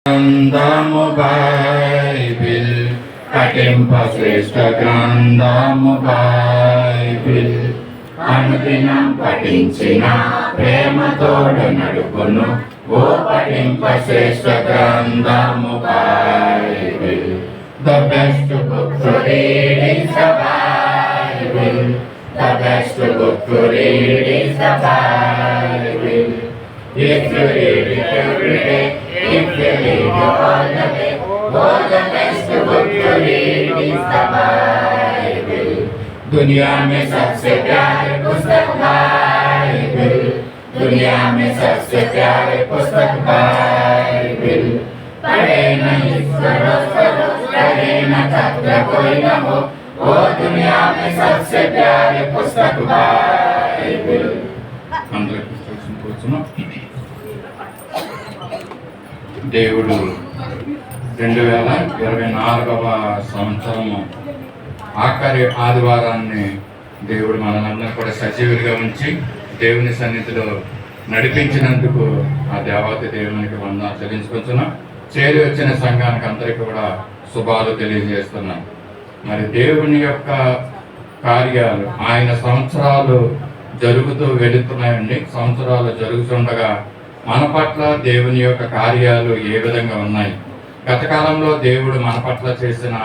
గ్రంథము బైబిల్ పఠింప శ్రేష్ఠ గ్రంథము బైబిల్ అనుదినం పఠించిన ప్రేమతోడ నడుపును ఓ పఠింప శ్రేష్ఠ గ్రంథము Bible. The best book to read is the Bible. The best book to read is the Bible. If you read it every day, if you read it all the way, oh, the best book to read is the Bible. दुनिया में सबसे प्यारे पुस्तक Bible, दुनिया में सबसे प्यारे पुस्तक बाइबल. पढ़े नहीं रोज पढ़े न तब कोई न हो, वो दुनिया में सबसे प्यारे पुस्तक बाइबल. దేవుడు 2024వ సంవత్సరము ఆఖరి ఆదివారాన్ని దేవుడు మనల్ని కూడా సజీవులుగా ఉంచి దేవుని సన్నిధిలో నడిపించినందుకు ఆ దేవత దేవునికి వందనాలు చెల్లించుకుంటున్నాం. చేరి వచ్చిన సంఘానికి అందరికీ కూడా శుభాలు తెలియజేస్తున్నాం. మరి దేవుని యొక్క కార్యాలు ఆయన సంవత్సరాలు జరుగుతూ వెళుతున్నాయండి. సంవత్సరాలు జరుగుతుండగా మన పట్ల దేవుని యొక్క కార్యాలు ఏ విధంగా ఉన్నాయి? గత కాలంలో దేవుడు మన పట్ల చేసిన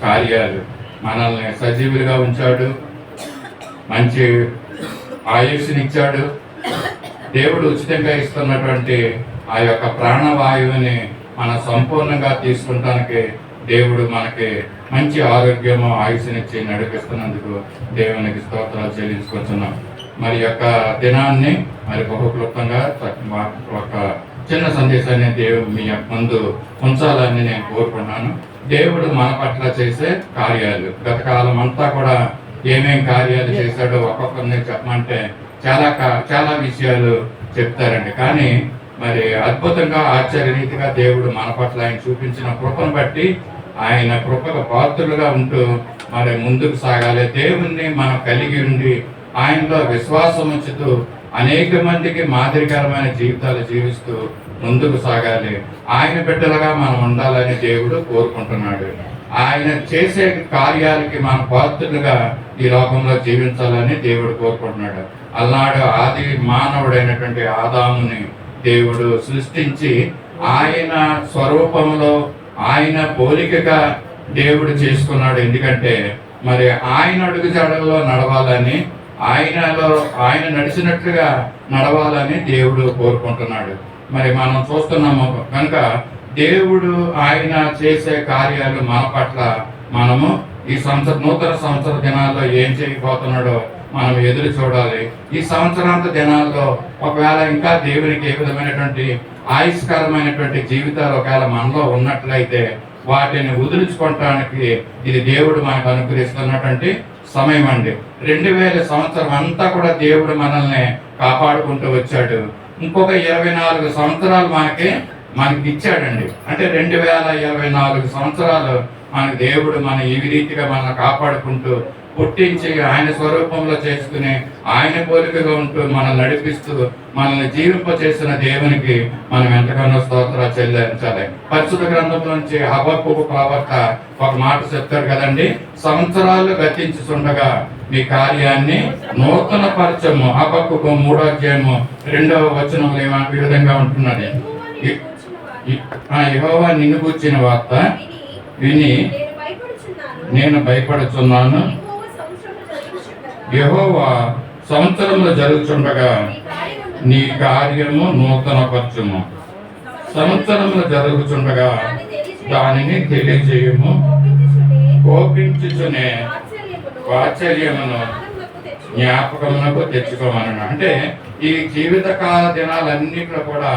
కార్యాలు, మనల్ని సజీవులుగా ఉంచాడు, మంచి ఆయుష్నిచ్చాడు. దేవుడు ఉచితంగా ఇస్తున్నటువంటి ఆ యొక్క ప్రాణవాయువుని మనం సంపూర్ణంగా తీసుకుంటానికి దేవుడు మనకి మంచి ఆరోగ్యము ఆయుష్నిచ్చి నడిపిస్తున్నందుకు దేవునికి స్తోత్రాలు చెల్లించుకుంటున్నాం. మరి యొక్క దినాన్ని మరి బహు క్లుప్తంగా ఒక చిన్న సందేశాన్ని దేవుడు మీ ముందు ఉంచాలని నేను కోరుకున్నాను. దేవుడు మన పట్ల చేసే కార్యాలు, గత కాలం అంతా కూడా ఏమేం కార్యాలు చేశాడో ఒక్కొక్కరిని చెప్పమంటే చాలా విషయాలు చెప్తారండి. కానీ మరి అద్భుతంగా ఆశ్చర్యరీతిగా దేవుడు మన పట్ల ఆయన చూపించిన కృపను బట్టి ఆయన కృపకు పాత్రులుగా ఉంటూ మరి ముందుకు సాగాలి. దేవుణ్ణి మనం కలిగి ఉండి ఆయనలో విశ్వాసం ఉంచుతూ అనేక మందికి మాదిరికరమైన జీవితాలు జీవిస్తూ ముందుకు సాగాలి. ఆయన బిడ్డలుగా మనం ఉండాలని దేవుడు కోరుకుంటున్నాడు. ఆయన చేసే కార్యాలకి మన పాత్రులుగా ఈ లోకంలో జీవించాలని దేవుడు కోరుకుంటున్నాడు. అలనాడు ఆది మానవుడైనటువంటి ఆదాముని దేవుడు సృష్టించి ఆయన స్వరూపంలో ఆయన పోలికగా దేవుడు చేసుకున్నాడు. ఎందుకంటే మరి ఆయన అడుగుజాడల్లో నడవాలని, ఆయన నడిచినట్లుగా నడవాలని దేవుడు కోరుకుంటున్నాడు. మరి మనం చూస్తున్నాము కనుక దేవుడు ఆయన చేసే కార్యాలు మన పట్ల మనము ఈ నూతన సంవత్సర దినాల్లో ఏం చేయబోతున్నాడో మనం ఎదురు చూడాలి. ఈ సంవత్సరాంత దినాల్లో ఒకవేళ ఇంకా దేవునికి ఏ విధమైనటువంటి ఆయుష్కరమైనటువంటి జీవితాలు ఒకవేళ మనలో ఉన్నట్లయితే వాటిని వదిలించుకోవటానికి ఇది దేవుడు మనకు అనుగ్రహిస్తున్నటువంటి సమయం అండి. 2000 సంవత్సరం అంతా కూడా దేవుడు మనల్ని కాపాడుకుంటూ వచ్చాడు. ఇంకొక 24 సంవత్సరాలు మనకి ఇచ్చాడండి. అంటే 2024 సంవత్సరాలు మనకి దేవుడు ఈ రీతిగా మనల్ని కాపాడుకుంటూ పుట్టించి ఆయన స్వరూపంలో చేసుకుని ఆయన పోలికగా ఉంటూ మనల్ని నడిపిస్తూ మనల్ని జీవింపచేసిన దేవునికి మనం ఎంతగానో స్తోత్రాలు చెల్లించాలి. పరిశుద్ధ గ్రంథం నుంచి హబక్కూకు ప్రవక్త ఒక మాట చెప్తారు కదండి, సంవత్సరాలు గతించుతుండగా మీ కార్యాన్ని నూతన పరచము. హబక్కూకు 3వ అధ్యాయము 2వ వచనంలో ఈ విధంగా ఉంటున్నది, యెహోవా నిన్ను గూర్చిన వార్త విని నేను భయపడుచున్నాను. యెహోవా సంవత్సరంలో జరుగుతుండగా నీ కార్యము నూతన పరచుము. సంవత్సరంలో జరుగుతుండగా దానిని తెలియజేయము. కోపించుచునే వాత్సల్యమును జ్ఞాపకమునకు తెచ్చుకోమను. అంటే ఈ జీవితకాల దినాలన్నింటిలో కూడా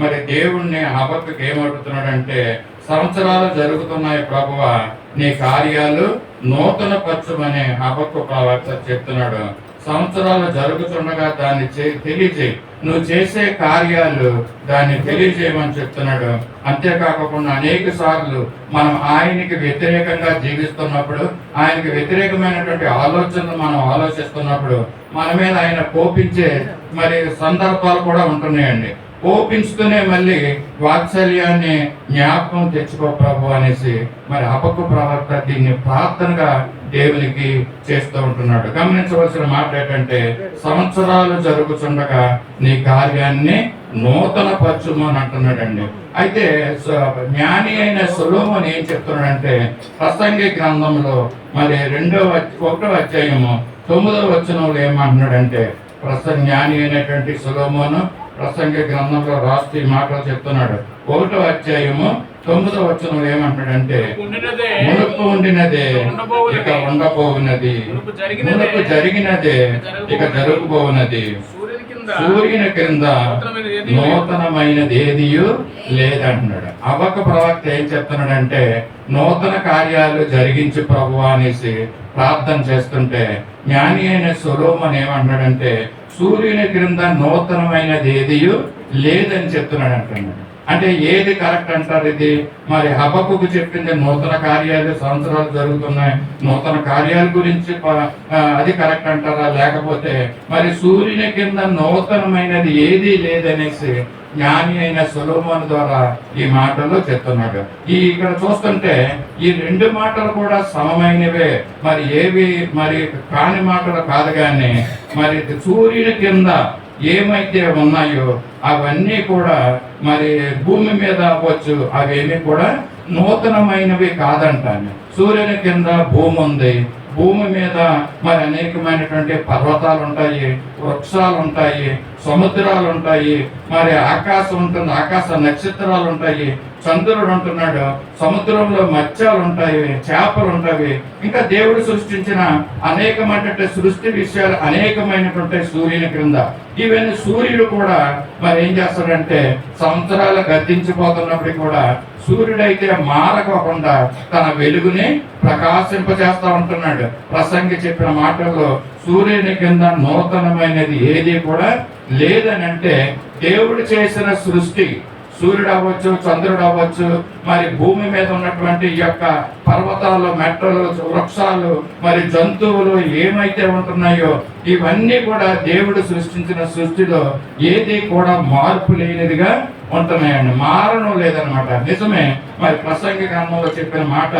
మరి దేవుణ్ణి హబక్కుకు ఏమడుగుతున్నాడంటే, సంవత్సరాలు జరుగుతున్నాయి ప్రభువా, నీ కార్యాలు నూతన పరచుమని హబక్కు ప్రవక్త చెప్తున్నాడు. సంవత్సరాలు జరుగుతుండగా దాన్ని తెలియజేయి, నువ్వు చేసే కార్యాలు దాన్ని తెలియజేయమని చెప్తున్నాడు. అంతేకాకుండా అనేక సార్లు మనం ఆయనకి వ్యతిరేకంగా జీవిస్తున్నప్పుడు, ఆయనకి వ్యతిరేకమైనటువంటి ఆలోచనలు మనం ఆలోచిస్తున్నప్పుడు మన మీద ఆయన కోపించే మరి సందర్భాలు కూడా ఉంటున్నాయండి. కోపించుతూనే మళ్ళీ వాత్సల్యాన్ని జ్ఞాపకం తెచ్చుకో ప్రభు అనేసి మరి హబక్కు ప్రవక్త దీన్ని ప్రార్థనగా దేవునికి చేస్తూ ఉంటున్నాడు. గమనించవలసిన మాట ఏంటంటే, సంవత్సరాలు జరుగుతుండగా నీ కార్యాన్ని నూతన పరచుము అని అంటున్నాడండి. అయితే జ్ఞాని అయిన సొలొమోను ఏం చెప్తున్నాడంటే, ప్రసంగి గ్రంథంలో మరి 1వ అధ్యాయము 9వ వచనంలో ఏమంటున్నాడంటే, జ్ఞాని అయినటువంటి సొలొమోను ప్రసంగి గ్రంథంలో రాస్తూ ఈ మాటలు చెప్తున్నాడు. 1వ అధ్యాయము 9వ వచనంలో ఏమంటాడంటే, మునుపు ఉండినదే ఇక ఉండబోవున్నది, మునుపు జరిగినదే ఇక జరగబోవున్నది, సూర్యుని క్రింద నూతనమైనది ఏదియు లేదంటున్నాడు. హబక్కు ప్రవక్త ఏం చెప్తున్నాడంటే, నూతన కార్యాలు జరిగించి ప్రభువా అనేసి ప్రార్థన చేస్తుంటే, జ్ఞాని అయిన సొలొమోను ఏమంటున్నాడంటే, సూర్యుని క్రింద నూతనమైనది ఏదియు లేదని చెప్తున్నాడు అంటున్నాడు. అంటే ఏది కరెక్ట్ అంటారు? ఇది మరి హబక్కుకు చెప్పింది నూతన కార్యాలు సంవత్సరాలు జరుగుతున్నాయి, నూతన కార్యాల గురించి అది కరెక్ట్ అంటారా? లేకపోతే మరి సూర్యుని కింద నూతనమైనది ఏది లేదనేసి జ్ఞాని అయిన సొలొమోను ద్వారా ఈ మాటల్లో చెప్తున్నాడు. ఇక్కడ చూస్తుంటే ఈ 2 మాటలు కూడా సమమైనవే, మరి ఏవి మరి కాని మాటలు కాదు. కానీ మరి సూర్యుని కింద ఏమైతే ఉన్నాయో అవన్నీ కూడా మరి భూమి మీద అవ్వచ్చు, అవేమీ కూడా నూతనమైనవి కాదంటాను. సూర్యుని కింద భూమి ఉంది, భూమి మీద మరి అనేకమైనటువంటి పర్వతాలు ఉంటాయి, వృక్షాలు ఉంటాయి, సముద్రాలు ఉంటాయి, మరి ఆకాశం ఉంటుంది, ఆకాశ నక్షత్రాలు ఉంటాయి, చంద్రుడు ఉంటున్నాడు, సముద్రంలో మత్స్యాలు ఉంటాయి, చేపలు ఉంటాయి, ఇంకా దేవుడు సృష్టించిన అనేకమైనటువంటి సృష్టి విషయాలు అనేకమైనటువంటి సూర్యుని క్రింద. ఈవెన్ సూర్యుడు కూడా మరి ఏం చేస్తాడంటే, సంవత్సరాలు గతించిపోతున్నప్పటికీ కూడా సూర్యుడైతే మారకోకుండా తన వెలుగుని ప్రకాశింపజేస్తా ఉంటున్నాడు. ప్రసంగి చెప్పిన మాటల్లో సూర్యుని కింద నూతనమైనది ఏది కూడా లేదని అంటే, దేవుడు చేసిన సృష్టి, సూర్యుడు అవ్వచ్చు, చంద్రుడు అవ్వచ్చు, మరి భూమి మీద ఉన్నటువంటి ఈ యొక్క పర్వతాలు, మెట్టలు, వృక్షాలు, మరి జంతువులు ఏమైతే ఉంటున్నాయో ఇవన్నీ కూడా దేవుడు సృష్టించిన సృష్టిలో ఏది కూడా మార్పు లేనిదిగా ఉంటున్నాయండి, మారడం లేదనమాట. నిజమే, మరి ప్రసంగి గ్రంథంలో చెప్పిన మాట,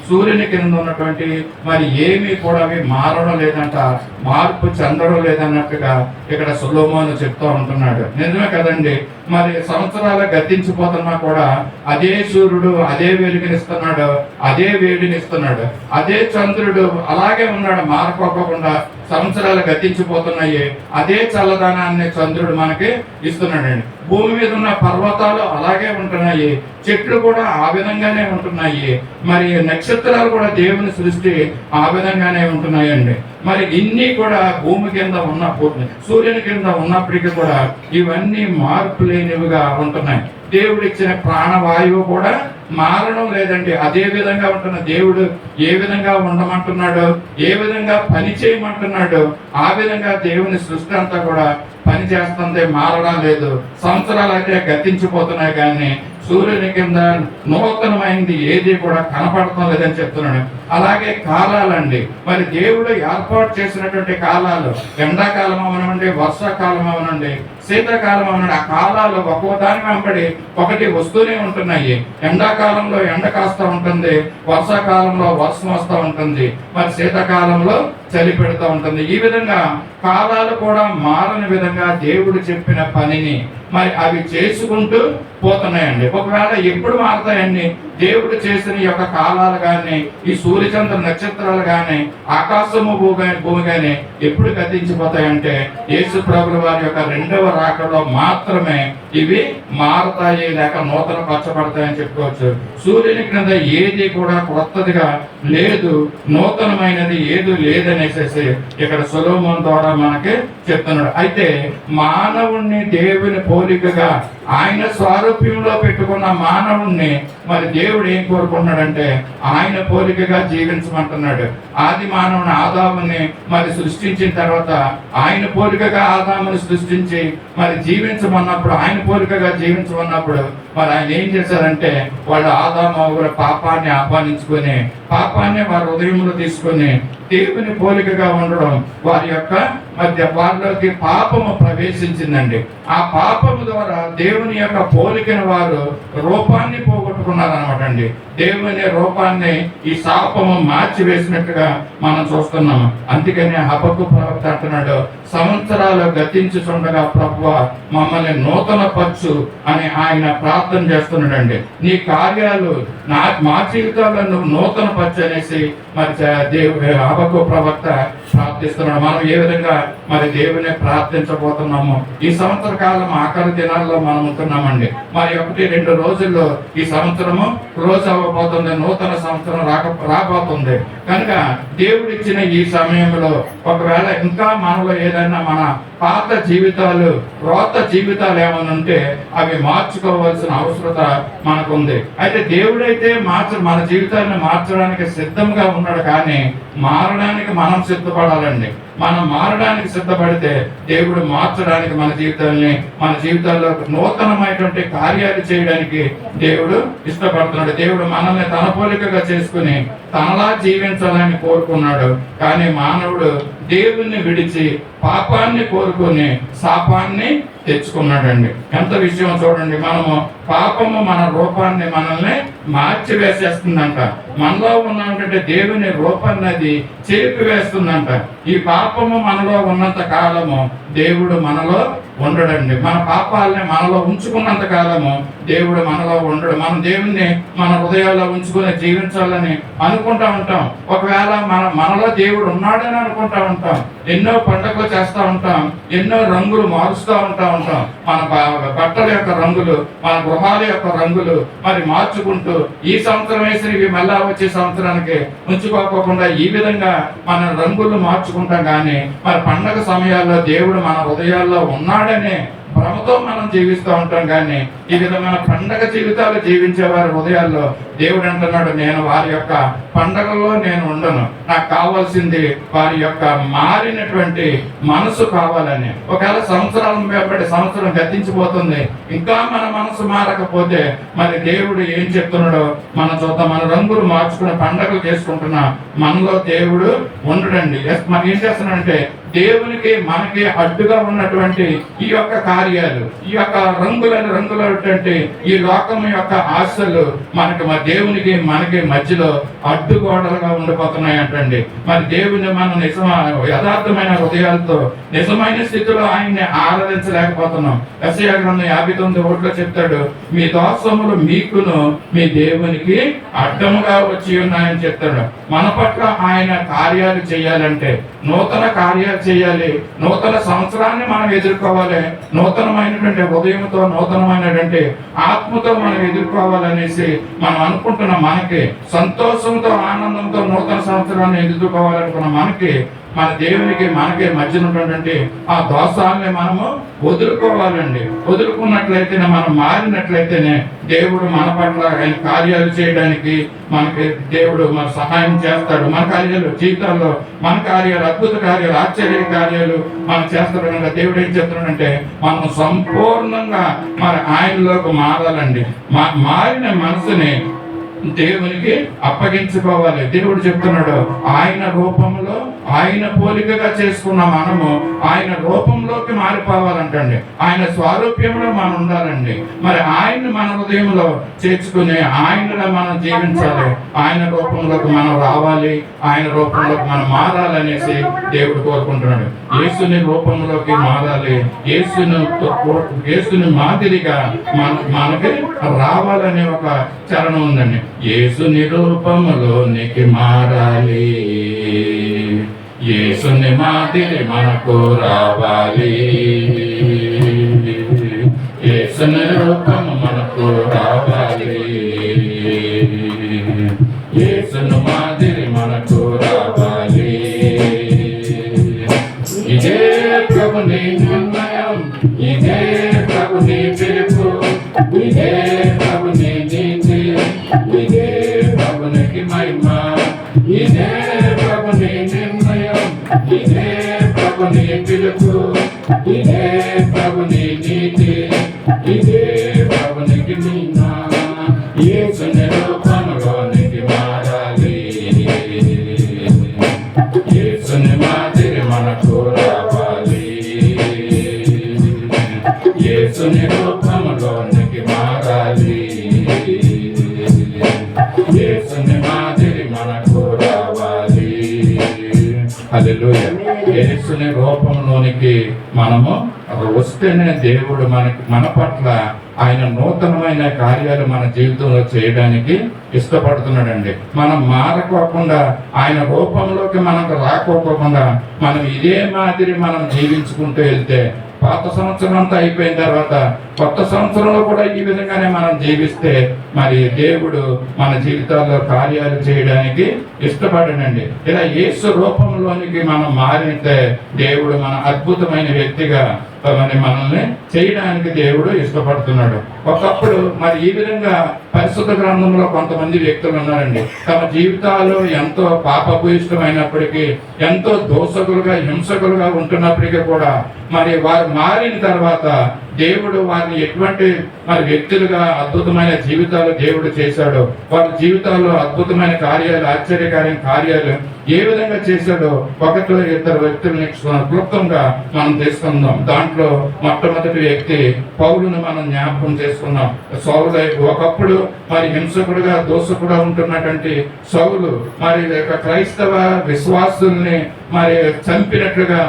సూర్యుని కింద ఉన్నటువంటి మరి ఏమీ కూడా అవి మారడం లేదంట, మార్పు చెందడం లేదన్నట్టుగా ఇక్కడ సొలొమోను చెప్తూ ఉంటున్నాడు. నిజమే కదండి, మరి సంవత్సరాలు గతించిపోతున్నా కూడా అదే సూర్యుడు అదే వెలుగునిస్తున్నాడు, అదే వేడినిస్తున్నాడు, అదే చంద్రుడు అలాగే ఉన్నాడు, మారకోకుండా. సంవత్సరాలు గతించిపోతున్నాయి, అదే చల్లదనాన్ని చంద్రుడు మనకి ఇస్తున్నాడండి. భూమి మీద ఉన్న పర్వతాలు అలాగే ఉంటున్నాయి, చెట్లు కూడా ఆ విధంగానే ఉంటున్నాయి, మరి నక్షత్రాలు కూడా దేవుని సృష్టి ఆ విధంగానే ఉంటున్నాయండి. మరి ఇన్ని కూడా భూమి కింద ఉన్న, సూర్యుని కింద ఉన్నప్పటికీ కూడా ఇవన్నీ మార్పు లేనివిగా ఉంటున్నాయి. దేవుడు ఇచ్చిన ప్రాణవాయువు కూడా మారడం లేదండి, అదే విధంగా ఉంటున్న దేవుడు ఏ విధంగా ఉండమంటున్నాడు, ఏ విధంగా పని చేయమంటున్నాడు, ఆ విధంగా దేవుని సృష్టి అంతా కూడా పని చేస్తుంది, మారడం లేదు. సంవత్సరాలు అయితే గతించిపోతున్నాయి కానీ సూర్యుని కింద నూతనమైంది ఏది కూడా కనపడటం లేదని చెప్తున్నాడు. అలాగే కాలాలండి, మరి దేవుడు ఏర్పాటు చేసినటువంటి కాలాలు, ఎండాకాలం అవనండి, వర్షాకాలం అవనండి, శీతాకాలం అవనండి, ఆ కాలాలు ఒక్కో దాని వెంబడి ఒకటి వస్తూనే ఉంటున్నాయి. ఎండాకాలంలో ఎండ కాస్తూ ఉంటుంది, వర్షాకాలంలో వర్షం వస్తూ ఉంటుంది, మరి శీతాకాలంలో చలి పెడుతూ ఉంటుంది. ఈ విధంగా కాలాలు కూడా మారని విధంగా దేవుడు చెప్పిన పనిని మరి అవి చేసుకుంటూ పోతున్నాయండి. ఒకవేళ ఎప్పుడు మారుతాయండి? దేవుడు చేసిన ఈ యొక్క కాలాలు కానీ, ఈ సూర్యచంద్ర నక్షత్రాలు కానీ, ఆకాశము భూమి కానీ ఎప్పుడు గతించిపోతాయంటే యేసు ప్రభుల వారి యొక్క 2వ రాకడలో మాత్రమే ఇవి మారుతాయి, లేక నూతన పరచబడతాయని చెప్పుకోవచ్చు. సూర్యుని క్రింద ఏది కూడా కొత్తదిగా లేదు, నూతనమైనది ఏది లేదనేసి ఇక్కడ సొలొమోను ద్వారా మనకి చెప్తున్నాడు. అయితే మానవుణ్ణి దేవుని పోలికగా ఆయన స్వారూప్యంలో పెట్టుకున్న మానవుణ్ణి మరి దేవుడు ఏం కోరుకుంటున్నాడంటే ఆయన పోలికగా జీవించమంటున్నాడు. ఆది మానవుని ఆదాముని మరి సృష్టించిన తర్వాత ఆయన పోలికగా ఆదాముని సృష్టించి మరి జీవించమన్నప్పుడు, ఆయన పోలికగా జీవించమన్నప్పుడు మరి ఆయన ఏం చేశారంటే వాళ్ళు ఆదాము హవ్వల పాపాన్ని ఆహ్వానించుకొని పాపాన్ని వారి హృదయంలో తీసుకొని దేవుని పోలికగా ఉండడం వారి యొక్క మధ్య వారిలోకి పాపము ప్రవేశించిందండి. ఆ పాపము ద్వారా దేవుని యొక్క పోలికను వారు రూపాన్ని పోగొట్టుకున్నారు అనమాట అండి. దేవుని రూపాన్ని ఈ శాపము మార్చి వేసినట్టుగా మనం చూస్తున్నాము. అందుకని హబక్కు ప్రవక్త అంటున్నాడు, సంవత్సరాలు గతించుచుండగా ప్రభువా మమ్మల్ని నూతన పరచు అని ఆయన ప్రార్థన చేస్తున్నాడండి. నీ కార్యాలు మా జీవితాల్లో నువ్వు నూతన పరచు అనేసి మరి హబక్కు ప్రవక్త ప్రార్థిస్తున్నాడు. మనం ఏ విధంగా మరి దేవుని ప్రార్థించబోతున్నాము. ఈ సంవత్సర కాలం ఆఖరి దినాల్లో మనం ఉంటున్నామండి. మరి 1-2 రోజుల్లో ఈ సంవత్సరము క్లోజ్ అవ్వబోతుంది, నూతన సంవత్సరం రాబోతుంది. కనుక దేవుడు ఇచ్చిన ఈ సమయంలో ఒకవేళ ఇంకా మనలో ఏదైనా మన పాత జీవితాలు క్రొత్త జీవితాలు ఏమైనా ఉంటే అవి మార్చుకోవాల్సిన అవసరత మనకుంది. అయితే దేవుడైతే మన జీవితాన్ని మార్చడానికి సిద్ధంగా ఉన్నాడు, కానీ మారడానికి మనం సిద్ధపడాలండి. మనం మారడానికి సిద్ధపడితే దేవుడు మార్చడానికి మన జీవితాల్లో నూతనమైనటువంటి కార్యాలు చేయడానికి దేవుడు ఇష్టపడుతున్నాడు. దేవుడు మనల్ని తన పోలికగా చేసుకుని తనలా జీవించాలని కోరుకున్నాడు. కానీ మానవుడు దేవుణ్ణి విడిచి పాపాన్ని కోరుకుని శాపాన్ని తెచ్చుకున్నాడండి. ఎంత విషయం చూడండి. మనము పాపము మన రూపాన్ని మనల్ని మార్చివేసేస్తుందంట. మనలో ఉన్నటువంటి దేవుని రూపాన్ని అది చెరిపివేస్తుందంట. ఈ పాపము మనలో ఉన్నంత కాలము దేవుడు మనలో ఉండడండి. మన పాపాలని మనలో ఉంచుకున్నంత కాలము దేవుడు మనలో ఉండడు. మనం దేవుణ్ణి మన హృదయాల్లో ఉంచుకుని జీవించాలని అనుకుంటా ఉంటాం. ఒకవేళ మనలో దేవుడు ఉన్నాడని అనుకుంటా ఉంటాం. ఎన్నో పండుగలు చేస్తూ ఉంటాం, ఎన్నో రంగులు మారుస్తూ ఉంటాం. మన బట్టల యొక్క రంగులు, మన గృహాల యొక్క రంగులు మరి మార్చుకుంటూ ఈ సంవత్సరం వేసినవి మళ్ళా వచ్చే సంవత్సరానికి ఉంచుకోకుండా ఈ విధంగా మన రంగులు మార్చుకుంటాం. కానీ మరి పండగ సమయాల్లో దేవుడు మన హృదయాల్లో ఉన్నాడనే భ్రమతో మనం జీవిస్తూ ఉంటాం. కానీ ఈ విధమైన పండగ జీవితాలు జీవించే వారి హృదయాల్లో దేవుడు అంటున్నాడు, నేను వారి యొక్క పండగల్లో నేను ఉండను. నాకు కావాల్సింది వారి యొక్క మారినటువంటి మనసు కావాలని. ఒకవేళ సంవత్సరం గతించిపోతుంది, ఇంకా మన మనసు మారకపోతే మరి దేవుడు ఏం చెప్తున్నాడో మనం చూద్దాం. మన రంగులు మార్చుకుని పండగలు చేసుకుంటున్నా మనలో దేవుడు ఉండడండి. మనం ఏం చేస్తున్నాడంటే దేవునికి మనకి అడ్డుగా ఉన్నటువంటి ఈ యొక్క కార్యాలు, ఈ యొక్క రంగులటువంటి ఈ లోకం యొక్క ఆశలు దేవునికి మనకి మధ్యలో అడ్డుగోడలుగా ఉండిపోతున్నాయి అంటండి. మరి దేవుని మనం యథార్థమైన హృదయాలతో నిజమైన స్థితిలో ఆయన్ని ఆరాధించలేకపోతున్నాం. యెషయా గ్రంథం 59:1 చెప్తాడు, మీ దోషములు మీకును మీ దేవునికి అడ్డముగా వచ్చి ఉన్నాయని చెప్తాడు. మన పట్ల ఆయన కార్యాలు చేయాలంటే నూతన కార్యాలు చేయాలి. నూతన సంవత్సరాన్ని మనం ఎదుర్కోవాలి. నూతనమైనటువంటి హృదయంతో, నూతనమైనటువంటి ఆత్మతో మనం ఎదుర్కోవాలనేసి మనం అనుకుంటున్న మనకి, సంతోషంతో ఆనందంతో నూతన సంవత్సరాన్ని ఎదుర్కోవాలనుకున్న మనకి, మన దేవునికి మనకి మధ్యన ఉన్నటువంటి ఆ దోషాలని మనము వదులుకోవాలండి. వదులుకున్నట్లయితేనే, మనం మారినట్లయితేనే దేవుడు మన పట్ల ఆయన కార్యాలు చేయడానికి మనకి దేవుడు మన సహాయం చేస్తాడు. మన కార్యాలు జీవితాల్లో మన కార్యాలు, అద్భుత కార్యాలు, ఆశ్చర్య కార్యాలు మనం చేస్తాడు. కనుక దేవుడు ఏం చెప్తున్నాడంటే మనం సంపూర్ణంగా మరి ఆయనలోకి మారాలండి. మారిన మనసుని దేవునికి అప్పగించుకోవాలి. దేవుడు చెప్తున్నాడు, ఆయన రూపంలో ఆయన పోలికగా చేసుకున్న మనము ఆయన రూపంలోకి మారిపోవాలంటండి. ఆయన స్వారూప్యంలో మనం ఉండాలండి. మరి ఆయన్ని మన హృదయంలో చేర్చుకుని ఆయనలో మనం జీవించాలి. ఆయన రూపంలోకి మనం రావాలి, ఆయన రూపంలోకి మనం మారాలనేసి దేవుడు కోరుకుంటున్నాడు. యేసుని రూపంలోకి మారాలి, యేసుని మాదిరిగా మనకి రావాలనే ఒక చరణం ఉందండి. యేసుని రూపంలోనికి మారాలి, యేసుని మాదిరి మనకు రావాలి, యేసుని రూపము మనకు రావాలి, యేసుని మాదిరి మనకు రావాలి. ఇదే ప్రభుని నిర్ణయం, ఇదే ప్రభుని పిలుపు, ఇదే ప్రభుని నీతి, ఇదే ప్రభునికి మహిమ, ఇదే ప్రభుని నిర్ణయం, ఇదే ప్రభుని పిలుపు, ఇదే ప్రభుని నీతి, ఇదే ప్రభునికి నిన్న యేసుని రూపంలోనికి మారాలి. యేసుని మాదిరి మనకు రావాలి. యేసుని రూపంలోనికి మారాలి. యేసుని మాదిరి మనకు రావాలి. హల్లెలూయా. యేసుని రూపంలోనికి మనము వస్తేనే దేవుడు మన పట్ల ఆయన నూతనమైన కార్యాలు మన జీవితంలో చేయడానికి ఇష్టపడుతున్నాడండి. మనం మారకోకుండా ఆయన రూపంలోకి మనకు రాకోకుండా మనం ఇదే మాదిరి మనం జీవించుకుంటూ వెళ్తే పాత సంవత్సరం అంతా అయిపోయిన తర్వాత కొత్త సంవత్సరంలో కూడా ఈ విధంగానే మనం జీవిస్తే మరి దేవుడు మన జీవితాల్లో కార్యాలు చేయడానికి ఇష్టపడనండి. ఇలా యేసు రూపంలోనికి మనం మారితే దేవుడు మన అద్భుతమైన వ్యక్తిగా మరి మనల్ని చేయడానికి దేవుడు ఇష్టపడుతున్నాడు. ఒకప్పుడు మరి ఈ విధంగా పరిశుద్ధ గ్రంథంలో కొంతమంది వ్యక్తులు ఉన్నారండి. తమ జీవితాలు ఎంతో పాపభూయిష్టమైనప్పటికీ, ఎంతో దోషకులుగా హింసకులుగా ఉంటున్నప్పటికీ కూడా మరి వారు మారిన తర్వాత దేవుడు వారిని ఎటువంటి మరి వ్యక్తులుగా అద్భుతమైన జీవితాలు దేవుడు చేశాడో, వారి జీవితాల్లో అద్భుతమైన కార్యాలు, ఆశ్చర్యకార్య కార్యాలు ఏ విధంగా చేశాడో ఒకటి ఇద్దరు వ్యక్తులని క్లుప్తంగా మనం తీసుకుందాం. దాంట్లో మొట్టమొదటి వ్యక్తి పౌలును మనం జ్ఞాపకం చేసుకున్నాం. సౌలు ఒకప్పుడు మరి హింసకుడుగా దోషకుడుగా ఉంటున్నటువంటి సౌలు మరి క్రైస్తవ విశ్వాసుల్ని మరి చంపినట్లుగా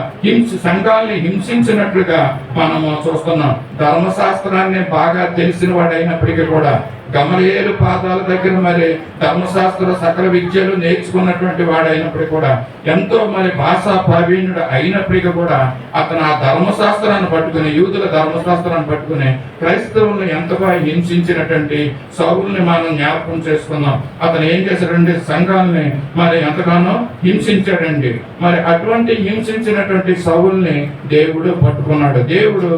సంఘాల్ని హింసించినట్లుగా మనము చూస్తున్నాం. ధర్మశాస్త్రాన్ని బాగా తెలిసిన వాడైనప్పటికీ కూడా గమలీయేలు పాదాల దగ్గర మరి ధర్మశాస్త్ర సకల విద్యలు నేర్చుకున్నటువంటి వాడైనప్పటికీ కూడా ఎంతో మరి భాషా ప్రావీణ్యుడు అయినప్పటికీ కూడా అతను ఆ ధర్మశాస్త్రాన్ని పట్టుకుని, యూదుల ధర్మశాస్త్రాన్ని పట్టుకుని క్రైస్తవులను ఎంతగా హింసించినటువంటి సౌలుని మనం జ్ఞాపకం చేసుకున్నాం. అతను ఏం చేశాడండి? సంఘాలని మరి ఎంతగానో హింసించాడండి. మరి అటువంటి హింసించినటువంటి సౌలుని దేవుడు పట్టుకున్నాడు. దేవుడు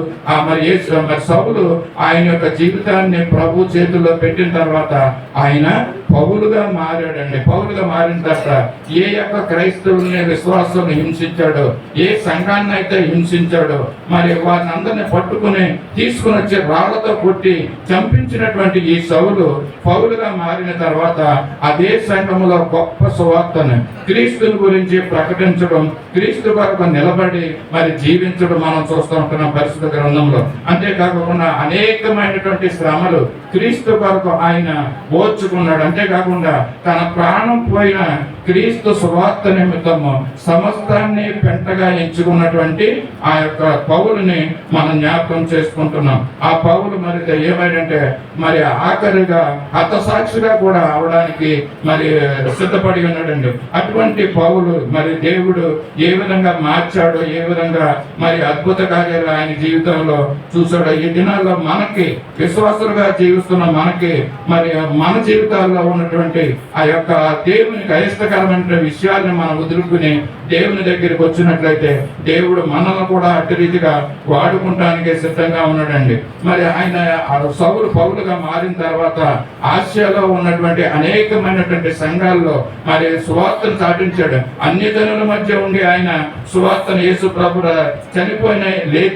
మరి సౌలు ఆయన యొక్క జీవితాన్ని ప్రభు చేతుల్లో పెట్టిన తర్వాత ఆయన పౌలుగా మారాడండి. పౌలుగా మారిన తర్వాత ఏ యొక్క క్రైస్తవుల్ని విశ్వాసాన్ని హింసించాడో, ఏ సంఘాన్ని అయితే హింసించాడో మరి వారిని అందరినీ పట్టుకుని తీసుకుని వచ్చి రాళ్లతో కొట్టి చంపించినటువంటి ఈ సౌలు పౌలుగా మారిన తర్వాత అదే సంఘములో గొప్ప సువార్తను, క్రీస్తుని గురించి ప్రకటించడం, క్రీస్తు కొరకు నిలబడి మరి జీవించడం మనం చూస్తూ ఉంటున్నాం పరిశుద్ధ గ్రంథంలో. అంతేకాకుండా అనేకమైనటువంటి శ్రమలు క్రీస్తు కొరకు ఆయన ఓర్చుకున్నాడు. అంతేకాకుండా తన ప్రాణం పోయిన క్రీస్తు సువార్త నిమిత్తము సమస్తాన్ని పెంటగా ఎంచుకున్నటువంటి ఆ యొక్క పౌలుని మనం జ్ఞాపకం చేసుకుంటున్నాం. ఆ పౌలు మరి ఏమైందంటే మరి ఆఖరిగా హతసాక్షిగా కూడా అవడానికి మరి సిద్ధపడి ఉన్నాడండి. అటువంటి పౌలు మరి దేవుడు ఏ విధంగా మార్చాడో, ఏ విధంగా మరి అద్భుత కార్యాలు ఆయన జీవితంలో చూసాడో ఈ దినాల్లో మనకి విశ్వాసులుగా జీవిస్తున్న మనకి మరి మన జీవితాల్లో ఉన్నటువంటి ఆ యొక్క దేవునికి అయిష్టకరమైన విషయాలను మనం వదులుకుని దేవుని దగ్గరికి వచ్చినట్లయితే దేవుడు మనల్ని కూడా అట్టి రీతిగా వాడుకుంటానికి సిద్ధంగా ఉన్నాడండి. మరి ఆయన సౌలు పౌలుగా మారిన తర్వాత ఆసియాలో ఉన్నటువంటి అనేకమైనటువంటి సంఘాల్లో మరి సువార్తను చాటించాడు. అన్ని జనుల మధ్య ఉండి ఆయన సువార్తను యేసు ప్రభు చనిపోయిన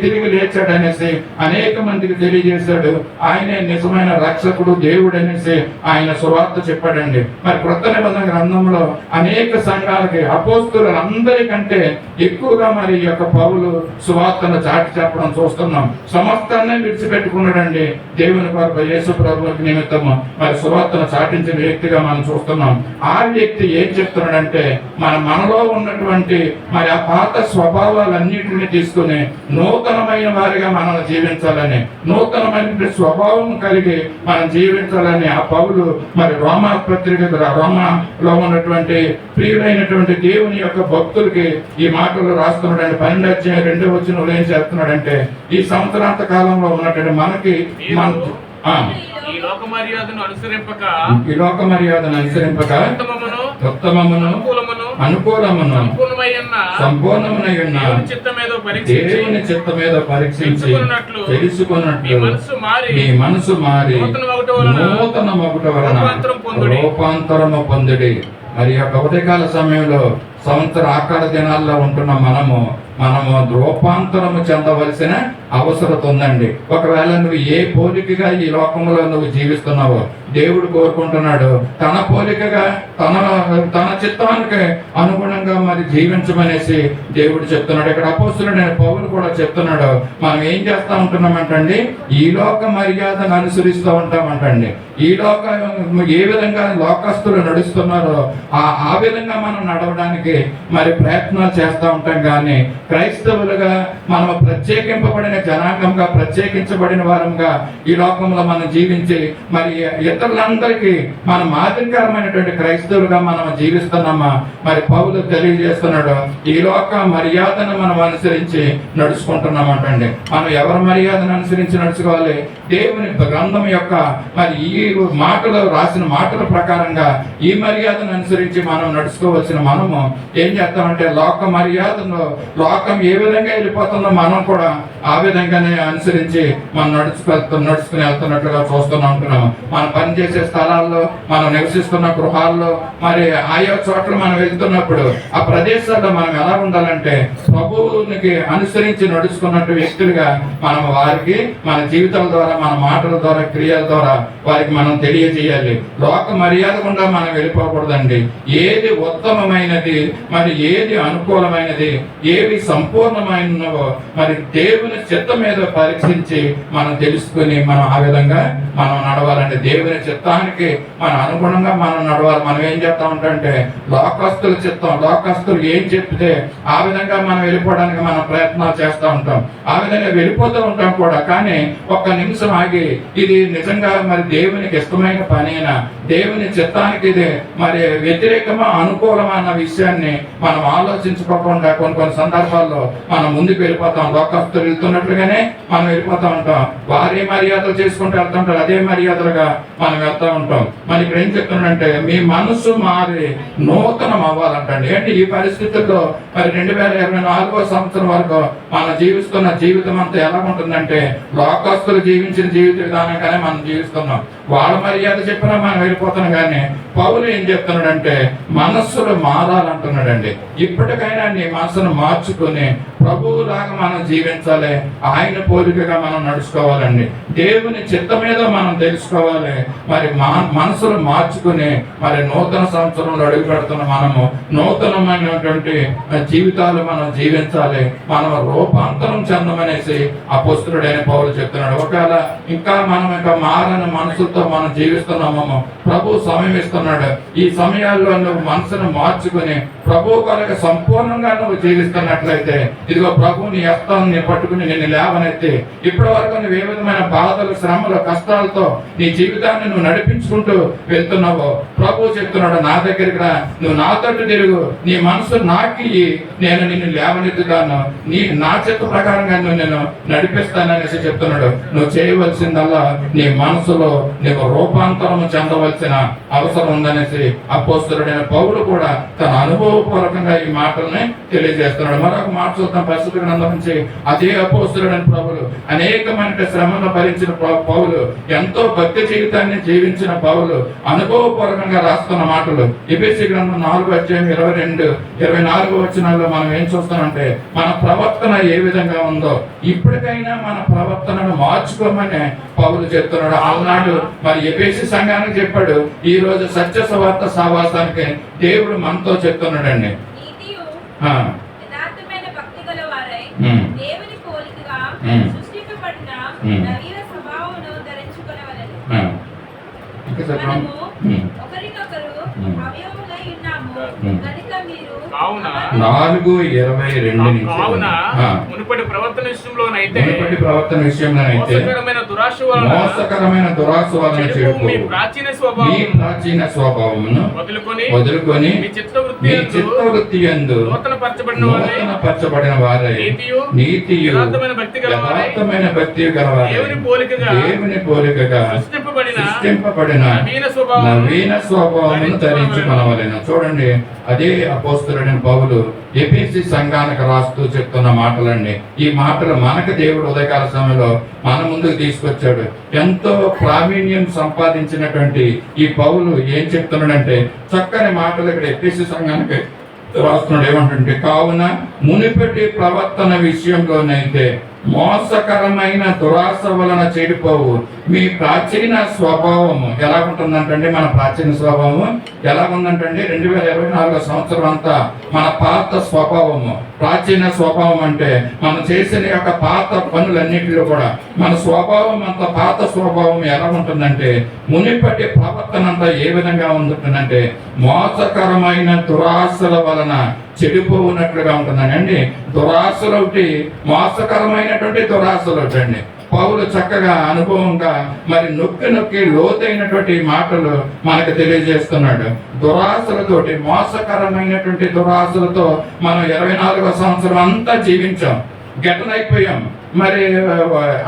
తిరిగి లేచాడు అనేసి అనేక మందికి తెలియజేశాడు. ఆయనే నిజమైన రక్షకుడు, దేవుడు అనేసి ఆయన సువార్త చెప్పాడండి. మరి క్రొత్త నిబంధన గ్రంథంలో అనేక సంఘాలకి అపోస్తులందరికంటే ఎక్కువగా మరి ఈ యొక్క పౌలు సువార్తను చాటి చెప్పడం చూస్తున్నాం. సమస్తాన్ని విడిచిపెట్టుకున్నాడండి దేవుని కొరకు, యేసు ప్రభువుకి నిమిత్తము మరి సువార్తను చాటించిన వ్యక్తిగా మనం చూస్తున్నాం. ఆ వ్యక్తి ఏం చెప్తున్నాడంటే మనలో ఉన్నటువంటి మరి ఆ పాత స్వభావాలన్నింటినీ తీసుకుని నూతనమైన వారిగా మనం జీవించాలని, నూతనమైన స్వభావం కలిగి మనం జీవించాలని ఆ పౌలు మరి రోమా పత్రిక రోమాలో ఉన్నటువంటి ప్రియులైనటువంటి దేవుని యొక్క భక్తులకి ఈ మాటలు రాస్తున్నాడంటే 12:2 ఏం చేస్తున్నాడంటే ఈ సంవత్సరాంత కాలంలో ఉన్నటువంటి మనకి ఈ లోక మర్యాదను అనుసరింపక ఉత్తమమును అనుకూలమును సంపూర్ణమునై ఉన్న దేవుని చిత్తమేదో పరీక్షించి తెలుసుకున్నట్లు మీ మనసు మారి నూతన మగుట వలన రూపాంతరము పొందుడి. మరి యొక్క ఉదయకాల సమయంలో సంవత్సర ఆకార దినాల్లో ఉంటున్న మనము రూపాంతరము చెందవలసిన అవసరత ఉందండి. ఒకవేళ నువ్వు ఏ పోలికగా ఈ లోకంలో నువ్వు జీవిస్తున్నావో దేవుడు కోరుకుంటున్నాడు తన పోలికగా తన చిత్తానికి అనుగుణంగా మరి జీవించమనేసి దేవుడు చెప్తున్నాడు. ఇక్కడ అపోస్తలుడైన పౌలు కూడా చెప్తున్నాడు, మనం ఏం చేస్తా ఉంటున్నామంటండి, ఈ లోక మర్యాదను అనుసరిస్తూ ఉంటామంటండి. ఈ లోక ఏ విధంగా లోకస్తులు నడుస్తున్నారో ఆ విధంగా మనం నడవడానికి మరి ప్రయత్నాలు చేస్తూ ఉంటాం. కానీ క్రైస్తవులుగా మనం ప్రత్యేకింపబడిన జనాంగంగా, ప్రత్యేకించబడిన వారంగా ఈ లోకంలో మనం జీవించి మరి ఇతరులందరికీ మన మాదిరికరమైనటువంటి క్రైస్తవులుగా మనం జీవిస్తున్నామా? మరి పౌలు తెలియజేస్తున్నాడు, ఈ లోక మర్యాదను మనం అనుసరించి నడుచుకుంటున్నామంటండి. మనం ఎవరి మర్యాదను అనుసరించి నడుచుకోవాలి? దేవుని గ్రంథం యొక్క మరి ఈ మాటలు రాసిన మాటల ప్రకారంగా ఈ మర్యాదను అనుసరించి మనం నడుచుకోవాల్సిన మనము ఏం చేస్తామంటే లోక మర్యాదను, లోకం ఏ విధంగా వెళ్ళిపోతుందో మనం కూడా ఆ విధంగానే అనుసరించి మనం నడుచుకుని వెళ్తున్నట్లుగా చూస్తూనే ఉంటున్నాము. మనం పనిచేసే స్థలాల్లో, మనం నివసిస్తున్న గృహాల్లో, మరి ఆయా చోట్ల మనం వెళ్తున్నప్పుడు ఆ ప్రదేశాల్లో మనం ఎలా ఉండాలంటే ప్రభువునికి అనుసరించి నడుచుకున్నట్టు వ్యక్తులుగా మనం వారికి మన జీవితాల ద్వారా, మన మాటల ద్వారా, క్రియల ద్వారా వారికి మనం తెలియజేయాలి. లోక మర్యాద గుండా మనం వెళ్ళిపోకూడదండి. ఏది ఉత్తమమైనది, మరి ఏది అనుకూలమైనది, ఏవి సంపూర్ణమైనవో మరి దేవుని చిత్తం మీద పరీక్షించి మనం తెలుసుకుని మనం ఆ విధంగా మనం నడవాలండి. దేవుని చిత్తానికి మన అనుగుణంగా మనం నడవాలి. మనం ఏం చెప్తా ఉంటామంటే లోకస్తుల చిత్తం, లోకస్తులు ఏం చెప్తే ఆ విధంగా మనం వెళ్ళిపోవడానికి మనం ప్రయత్నాలు చేస్తూ ఉంటాం. ఆ విధంగా వెళ్ళిపోతూ ఉంటాం కూడా. కానీ ఒక్క నిమిషం ఆగి ఇది నిజంగా మరి దేవునికి ఇష్టమైన పనేనా, దేవుని చిత్తానికి ఇది మరి వ్యతిరేకమా, అనుకూలమా అన్న విషయాన్ని మనం ఆలోచించుకోకుండా కొన్ని సందర్భాల్లో మనం ముందుకు వెళ్ళిపోతాం. లోకస్తులు వెళ్తున్నట్లుగానే మనం వెళ్ళిపోతూ ఉంటాం. వారి మర్యాదలు చేసుకుంటూ వెళ్తుంటారు, అదే మర్యాదలుగా మనం వెళ్తూ ఉంటాం. మరి ఇక్కడ ఏం చెప్తున్నాడంటే మీ మనసు మారి నూతనం అవ్వాలంటండి. ఏంటి ఈ పరిస్థితుల్లో మరి 2024 సంవత్సరం వరకు మనం జీవిస్తున్న జీవితం అంతా ఎలా ఉంటుందంటే లోకస్తులు జీవించిన జీవిత విధానంగానే మనం జీవిస్తున్నాం. వాళ్ళ మర్యాద చెప్పినా మనం వెళ్ళిపోతున్నాం. కానీ పౌలు ఏం చెప్తున్నాడంటే మనస్సులు మారాలంటున్నాడండి. ఇప్పటికైనా నీ మనసును మార్చుకుని ప్రభువులాగా మనం జీవించాలి. ఆయన పోలికగా మనం నడుచుకోవాలండి. దేవుని చిత్తం మీద మనం తెలుసుకోవాలి. మరి మనసులు మార్చుకుని మరి నూతన సంవత్సరంలో అడుగు పెడుతున్న మనము నూతనమైనటువంటి జీవితాలు మనం జీవించాలి. మనం రూపాంతరం చెందమనేసి అపోస్తలుడైన పౌలు చెప్తున్నాడు. ఒకవేళ ఇంకా మనం మారని మనసులతో మనం జీవిస్తున్నామో ప్రభు సమయం ఇస్తున్నాడు. ఈ సమయాల్లో నువ్వు మనసును మార్చుకుని ప్రభు కొరకు సంపూర్ణంగా నువ్వు జీవిస్తున్నట్లయితే ఇదిగో ప్రభు నీ హస్తాన్ని పట్టుకుని నిన్ను లేవనెత్తి ఇప్పటి వరకు నువ్వు ఏ విధమైన బాధలు, శ్రమలు, కష్టాలతో నీ జీవితాన్ని నువ్వు నడిపించుకుంటూ వెళ్తున్నావో ప్రభు చెప్తున్నాడు, నా దగ్గరికి రా, నువ్వు నాతో తిరుగు, నీ మనసు నాకి నేను నిన్ను లేవనెత్తుతాను, నా చిత్త ప్రకారంగా నేను నడిపిస్తాననేసి చెప్తున్నాడు. నువ్వు చేయవలసిందల్లా నీ మనసులో నువ్వు రూపాంతరం చెందవలసిన అవసరం ఉందనేసి అపోస్తలుడైన పౌలు కూడా తన అనుభవపూర్వకంగా ఈ మాటల్ని తెలియజేస్తున్నాడు. మరొక మాట చూద్దాం పరిశుద్ధ గ్రంథం నుంచి. అదే అపోస్తలుడైన పౌలు అనేకమైన శ్రమను భరించిన పౌలు, ఎంతో భక్తి జీవితాన్ని జీవించిన పౌలు అనుభవపూర్వకంగా రాస్తున్న మాటలు. ఎఫెసీ గ్రంథం 4:22-24 వచనాల్లో మనం ఏం చూస్తామంటే మన ప్రవర్తన ఏ విధంగా ఉందో ఇప్పటికైనా మన ప్రవర్తనను మార్చుకోమని పౌలు చెప్తున్నాడు. ఆనాడు మరి ఎఫెసీ సంఘానికి చెప్పాడు, ఈ రోజు సత్య సువార్త సహవాసానికి దేవుడు మనతో చెప్తున్నాడండి. కావున 4:22 మునుపటి ప్రవర్తన విషయంలోనైతే మోసకరమైన దురాశ వలన చెడుకు మీ ప్రాచీన స్వభావమును వదులుకొని మీ చిత్తవృత్తి యందు నూతనపరచబడిన వారై నీతియు యథార్థమైన భక్తి గలవారై దేవుని పోలికగా సృష్టింపబడిన నవీన స్వభావమును ధరించుకొనవలెను. చూడండి, అదే అపోస్తలుడైన పౌలు ఎఫెసీ సంఘానికి రాస్తూ చెప్తున్న మాటలండి. ఈ మాటలు మనకు దేవుడు ఉదయకాల సమయంలో మన ముందుకు తీసుకొచ్చాడు. ఎంతో ప్రావీణ్యం సంపాదించినటువంటి ఈ పౌలు ఏం చెప్తున్నాడంటే చక్కని మాటలు ఇక్కడ ఎఫెసీ సంఘానికి రాస్తున్నాడు. ఏమంటుంటే, కావున మునిపటి ప్రవర్తన విషయంలోనైతే మోసకరమైన దురాశ వలన చెడిపోవు. మీ ప్రాచీన స్వభావము ఎలా ఉంటుందంటే, మన ప్రాచీన స్వభావము ఎలా ఉందంటే 2024 సంవత్సరం అంతా మన పాత స్వభావము, ప్రాచీన స్వభావం అంటే మనం చేసిన యొక్క పాత పనులన్నిటిలో కూడా మన స్వభావం అంత పాత స్వభావం ఎలా ఉంటుందంటే, మునిపటి ప్రవర్తన అంతా ఏ విధంగా ఉంటుందంటే మోసకరమైన దురాశల వలన చెడిపోవునట్లుగా ఉంటుందండి. దురాశలు ఒకటి, మోసకరమైనటువంటి దురాశలు ఒకటి అండి. పౌలు చక్కగా అనుభవంగా మరి నొక్కి నొక్కి లోతైనటువంటి మాటలు మనకు తెలియజేస్తున్నాడు. దురాశలతోటి, మోసకరమైనటువంటి దురాశలతో మనం 24వ సంవత్సరం అంతా జీవించాం, గెటనైపోయాం. మరి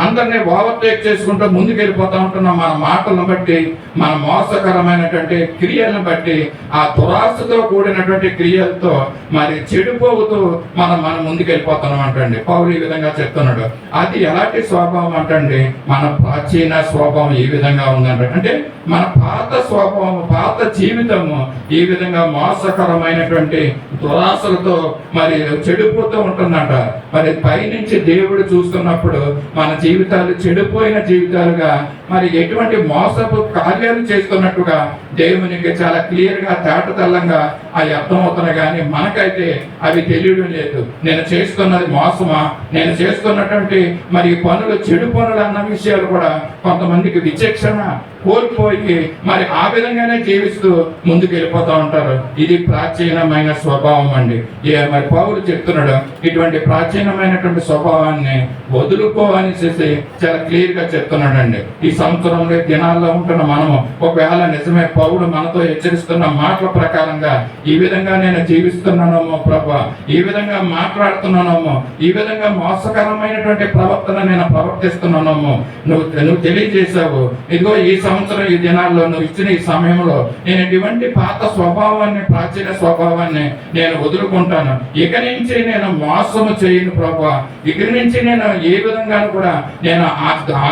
అందరినీ ఓవర్టేక్ చేసుకుంటూ ముందుకు వెళ్ళిపోతూ ఉంటున్నాం. మన మాటలను బట్టి, మన మోసకరమైనటువంటి క్రియలను బట్టి, ఆ దురాశతో కూడినటువంటి క్రియలతో మరి చెడిపోతూ మనం ముందుకు వెళ్ళిపోతున్నాం అంటండి. పౌలు ఈ విధంగా చెప్తున్నాడు. అది ఎలాంటి స్వభావం అంటండి, మన ప్రాచీన స్వభావం ఈ విధంగా ఉందంట. అంటే మన పాత స్వభావం, పాత జీవితము ఈ విధంగా మోసకరమైనటువంటి దురాశలతో మరి చెడిపోతూ ఉంటుందంట. మరి పైనుంచి దేవుడు చూస్తున్నప్పుడు మన జీవితాలు చెడిపోయిన జీవితాలుగా, మరి ఎటువంటి మోసపు కార్యాలు చేస్తున్నట్టుగా దేవునికి చాలా క్లియర్గా తేటతెల్లంగా అవి అర్థమవుతున్నాయి. కానీ మనకైతే అవి తెలియడం లేదు. నేను చేస్తున్నది మోసమా, నేను చేస్తున్నటువంటి మరి పనులు చెడు పనులు అన్న విషయాలు కూడా కొంతమందికి విచక్షణ కోల్పోయి మరి ఆ విధంగానే జీవిస్తూ ముందుకు వెళ్ళిపోతూ ఉంటారు. ఇది ప్రాచీనమైన స్వభావం అండి. మరి పౌలు చెప్తున్నాడు, ఇటువంటి ప్రాచీనమైనటువంటి స్వభావాన్ని వదులుకో అని చేసి చాలా క్లియర్ గా చెప్తున్నాడండి. ఈ సంవత్సరంలో దినాల్లో ఉంటున్న మనము ఒకవేళ నిజమే పౌలు మనతో హెచ్చరిస్తున్న మాటల ప్రకారంగా ఈ విధంగా నేను జీవిస్తున్నానోమో ప్రభా, ఈ విధంగా మాట్లాడుతున్నానోమో, ఈ విధంగా మోసకరమైనటువంటి ప్రవర్తన నేను ప్రవర్తిస్తున్నానోమో నువ్వు తెలియజేశావు. ఇదిగో ఈ సంవత్సరం ఈ దినాల్లో నువ్వు ఇచ్చిన ఈ సమయంలో నేను ఇటువంటి పాత స్వభావాన్ని, ప్రాచీన స్వభావాన్ని నేను వదులుకుంటాను. ఇక నుంచి నేను మోసము చేయను ప్రభా. ఇక నుంచి నేను ఏ విధంగా కూడా నేను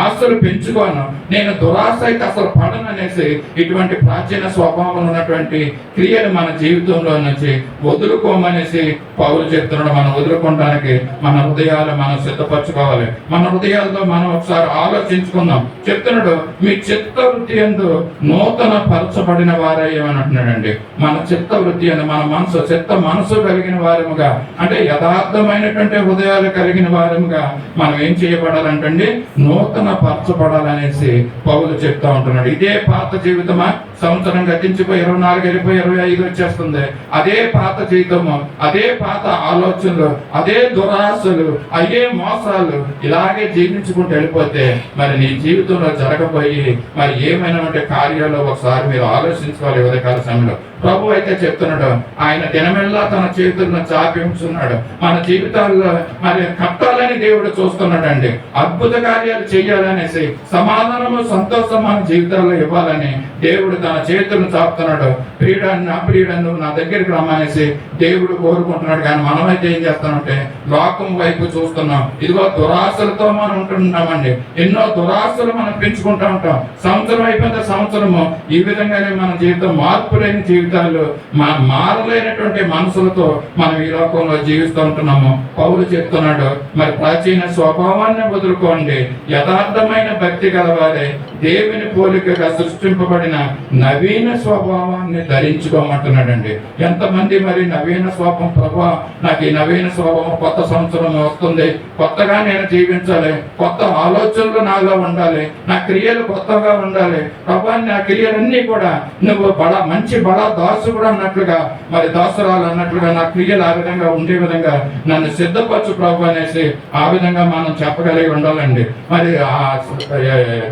ఆశలు పెంచుకోను, నేను దురాశ అయితే అసలు పడను అనేసి ఇటువంటి ప్రాచీన స్వభావం ఉన్నటువంటి క్రియలు మన జీవితంలో నుంచి వదులుకోమనేసి పౌలు చెప్తున్నాడు. మనం వదులుకోవడానికి మన హృదయాలు మనం సిద్ధపరచుకోవాలి. మన హృదయాలతో మనం ఒకసారి ఆలోచించుకుందాం. చెప్తున్నాడు, మీ చిత్త వృత్తి యందు నూతన పరచబడిన వారయ్యమని అంటున్నాడండి. మన చిత్త వృత్తి యందు, మన మనసు, చిత్త మనసు కలిగిన వారముగా, అంటే యథార్థమైనటువంటి హృదయాలు కలిగిన వారముగా మనం ఏం చేయబడాలంటండి, నూతన పరచబడాలనేసి పౌలు చెప్తా ఉంటున్నాడు. ఇదే పాత జీవితమా? సంవత్సరం గతించిపోయి 24 వెళ్ళిపోయి 25 వచ్చేస్తుంది. అదే పాత జీవితము, అదే పాత ఆలోచనలు, అదే దురాశలు, అదే మోసాలు ఇలాగే జీవించుకుంటూ వెళ్ళిపోతే మరి నీ జీవితంలో జరగబోయి మరి ఏమైనా కార్యాలు ఒకసారి మీరు ఆలోచించుకోవాలి. ఉదయకాల సమయంలో ప్రభు అయితే చెప్తున్నాడు, ఆయన దినమెల్లా తన చేతులను చాపి ఉంచున్నాడు. మన జీవితాల్లో మరి కట్టాలని దేవుడు చూస్తున్నాడండి. అద్భుత కార్యాలు చేయాలనేసి, సమాధానము, సంతోషం మన జీవితాల్లో ఇవ్వాలని దేవుడు తన చేతులను చాపుతున్నాడు. ప్రియుడాన్ని, అప్రియుడాన్ని నువ్వు నా దగ్గరికి రమ్మనేసి దేవుడు కోరుకుంటున్నాడు. కానీ మనమైతే ఏం చేస్తామంటే లోకం వైపు చూస్తున్నాం. ఇదిగో దురాశలతో మనం ఉంటున్నామండి. ఎన్నో దురాశలు మనం పెంచుకుంటూ ఉంటాం. సంవత్సరం అయిపోయిన సంవత్సరము ఈ విధంగానే మన జీవితం మార్పు లేని జీవితాలు, మారలేనటువంటి మనసులతో మనం ఈ లోకంలో జీవిస్తూ ఉంటున్నాము. పౌలు చెప్తున్నాడు, మరి ప్రాచీన స్వభావాన్ని వదులుకోండి, యథార్థమైన భక్తి గలవారే దేవుని పోలికగా సృష్టింపబడిన నవీన స్వభావాన్ని ధరించుకోమంటున్నాడండి. ఎంతమంది మరి నవీన స్వభావం, ప్రభా నాకు ఈ నవీన స్వభావం కొత్త సంవత్సరం వస్తుంది, కొత్తగా నేను జీవించాలి, కొత్త ఆలోచనలు నాలో ఉండాలి, నా క్రియలు కొత్తగా ఉండాలి ప్రభా, నా క్రియలన్నీ కూడా నువ్వు మంచి దాసుడు అన్నట్లుగా, మరి దాసురాలు అన్నట్లుగా నా క్రియలు ఆ విధంగా ఉండే విధంగా నన్ను సిద్ధపరచు ప్రభు అనేసి ఆ విధంగా మనం చెప్పగలిగి ఉండాలండి. మరి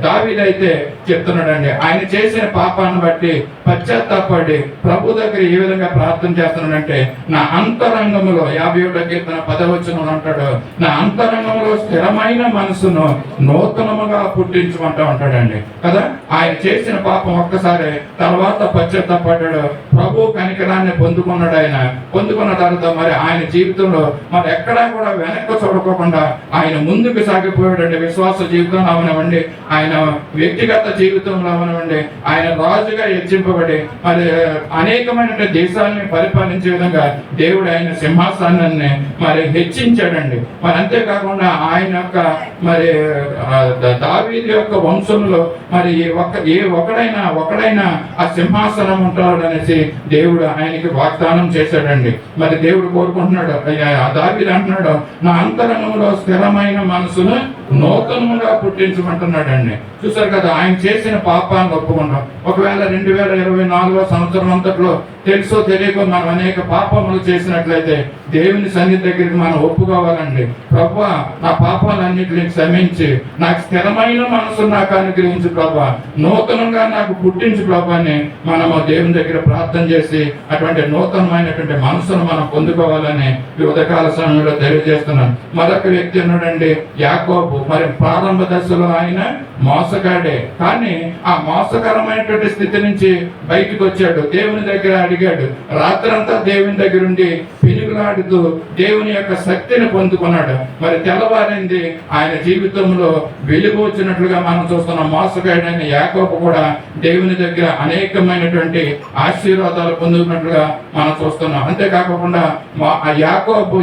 దావీదైతే చెప్తున్నాడండి, ఆయన చేసిన పాపాన్ని బట్టి పశ్చాత్తాపడి ప్రభు దగ్గర ఏ విధంగా ప్రార్థన చేస్తున్నాడంటే, నా అంతరంగంలో 51వ కీర్తన 10వ వచనంలో అంటాడు, నా అంతరంగంలో స్థిరమైన మనసును నూతనముగా పుట్టించమంటా ఉంటాడండి కదా. ఆయన చేసిన పాపం ఒక్కసారి, తర్వాత పశ్చాత్తాపడ్డాడు, ప్రభు కనికరాన్ని పొందుకున్నాడు. ఆయన పొందుకున్న తర్వాత మరి ఆయన జీవితంలో మరి ఎక్కడా కూడా వెనక్కి చూడకోకుండా ఆయన ముందుకు సాగిపోయాడండి. విశ్వాస జీవితంలో అవనివ్వండి, ఆయన వ్యక్తిగత జీవితంలో అవనివ్వండి, ఆయన రాజు రాజుగా హెచ్చింపబడి మరి అనేకమైన దేశాలని పరిపాలించే విధంగా దేవుడు ఆయన సింహాసనాన్ని మరి హెచ్చించాడండి. మరి అంతేకాకుండా ఆయన యొక్క మరి దావీదు యొక్క వంశంలో మరి ఒకడైనా ఆ సింహాసనం ఉంటాడు అనేసి దేవుడు ఆయనకి వాగ్దానం చేశాడండి. మరి దేవుడు కోరుకుంటున్నాడు, దావీదు అంటున్నాడు, నా అంతరంగంలో స్థిరమైన మనసును నూతనంగా పుట్టించమంటున్నాడు అండి. చూసారు కదా, ఆయన చేసిన పాపాలను ఒప్పుకుంటాం. ఒకవేళ 2024 సంవత్సరం అంతట్లో తెలుసో తెలియకో మనం అనేక పాపములు చేసినట్లయితే దేవుని సన్నిధి దగ్గరికి మనం ఒప్పుకోవాలండి. ప్రభువా, నా పాపాలన్నింటినీ క్షమించి నాకు స్థిరమైన మనసు నాకు అనుగ్రహించు ప్రభువా, నూతనంగా నాకు పుట్టించు ప్రభువా అని మనము దేవుని దగ్గర ప్రార్థన చేసి అటువంటి నూతనమైనటువంటి మనసును మనం పొందుకోవాలని ఈ ఉదయకాల సమయంలో తెలియజేస్తున్నాను. మరొక వ్యక్తి ఉన్నాడండి, యాకోబు. మరి ప్రారంభ దశలో ఆయన మోసగాడే, కానీ ఆ మోసకరమైనటువంటి స్థితి నుంచి బయటకు వచ్చాడు. దేవుని దగ్గర అడిగాడు, రాత్రంతా దేవుని దగ్గర ఉండి పిలుగులాడుతూ దేవుని యొక్క శక్తిని పొందుకున్నాడు. మరి తెల్లవారింది, ఆయన జీవితంలో వెలుగు వచ్చినట్లుగా మనం చూస్తున్నాం. మోసగాడైన యాకోబు కూడా దేవుని దగ్గర అనేకమైనటువంటి ఆశీర్వాదాలు పొందుకున్నట్లుగా మనం చూస్తున్నాం. అంతేకాకుండా ఆ యాకోబు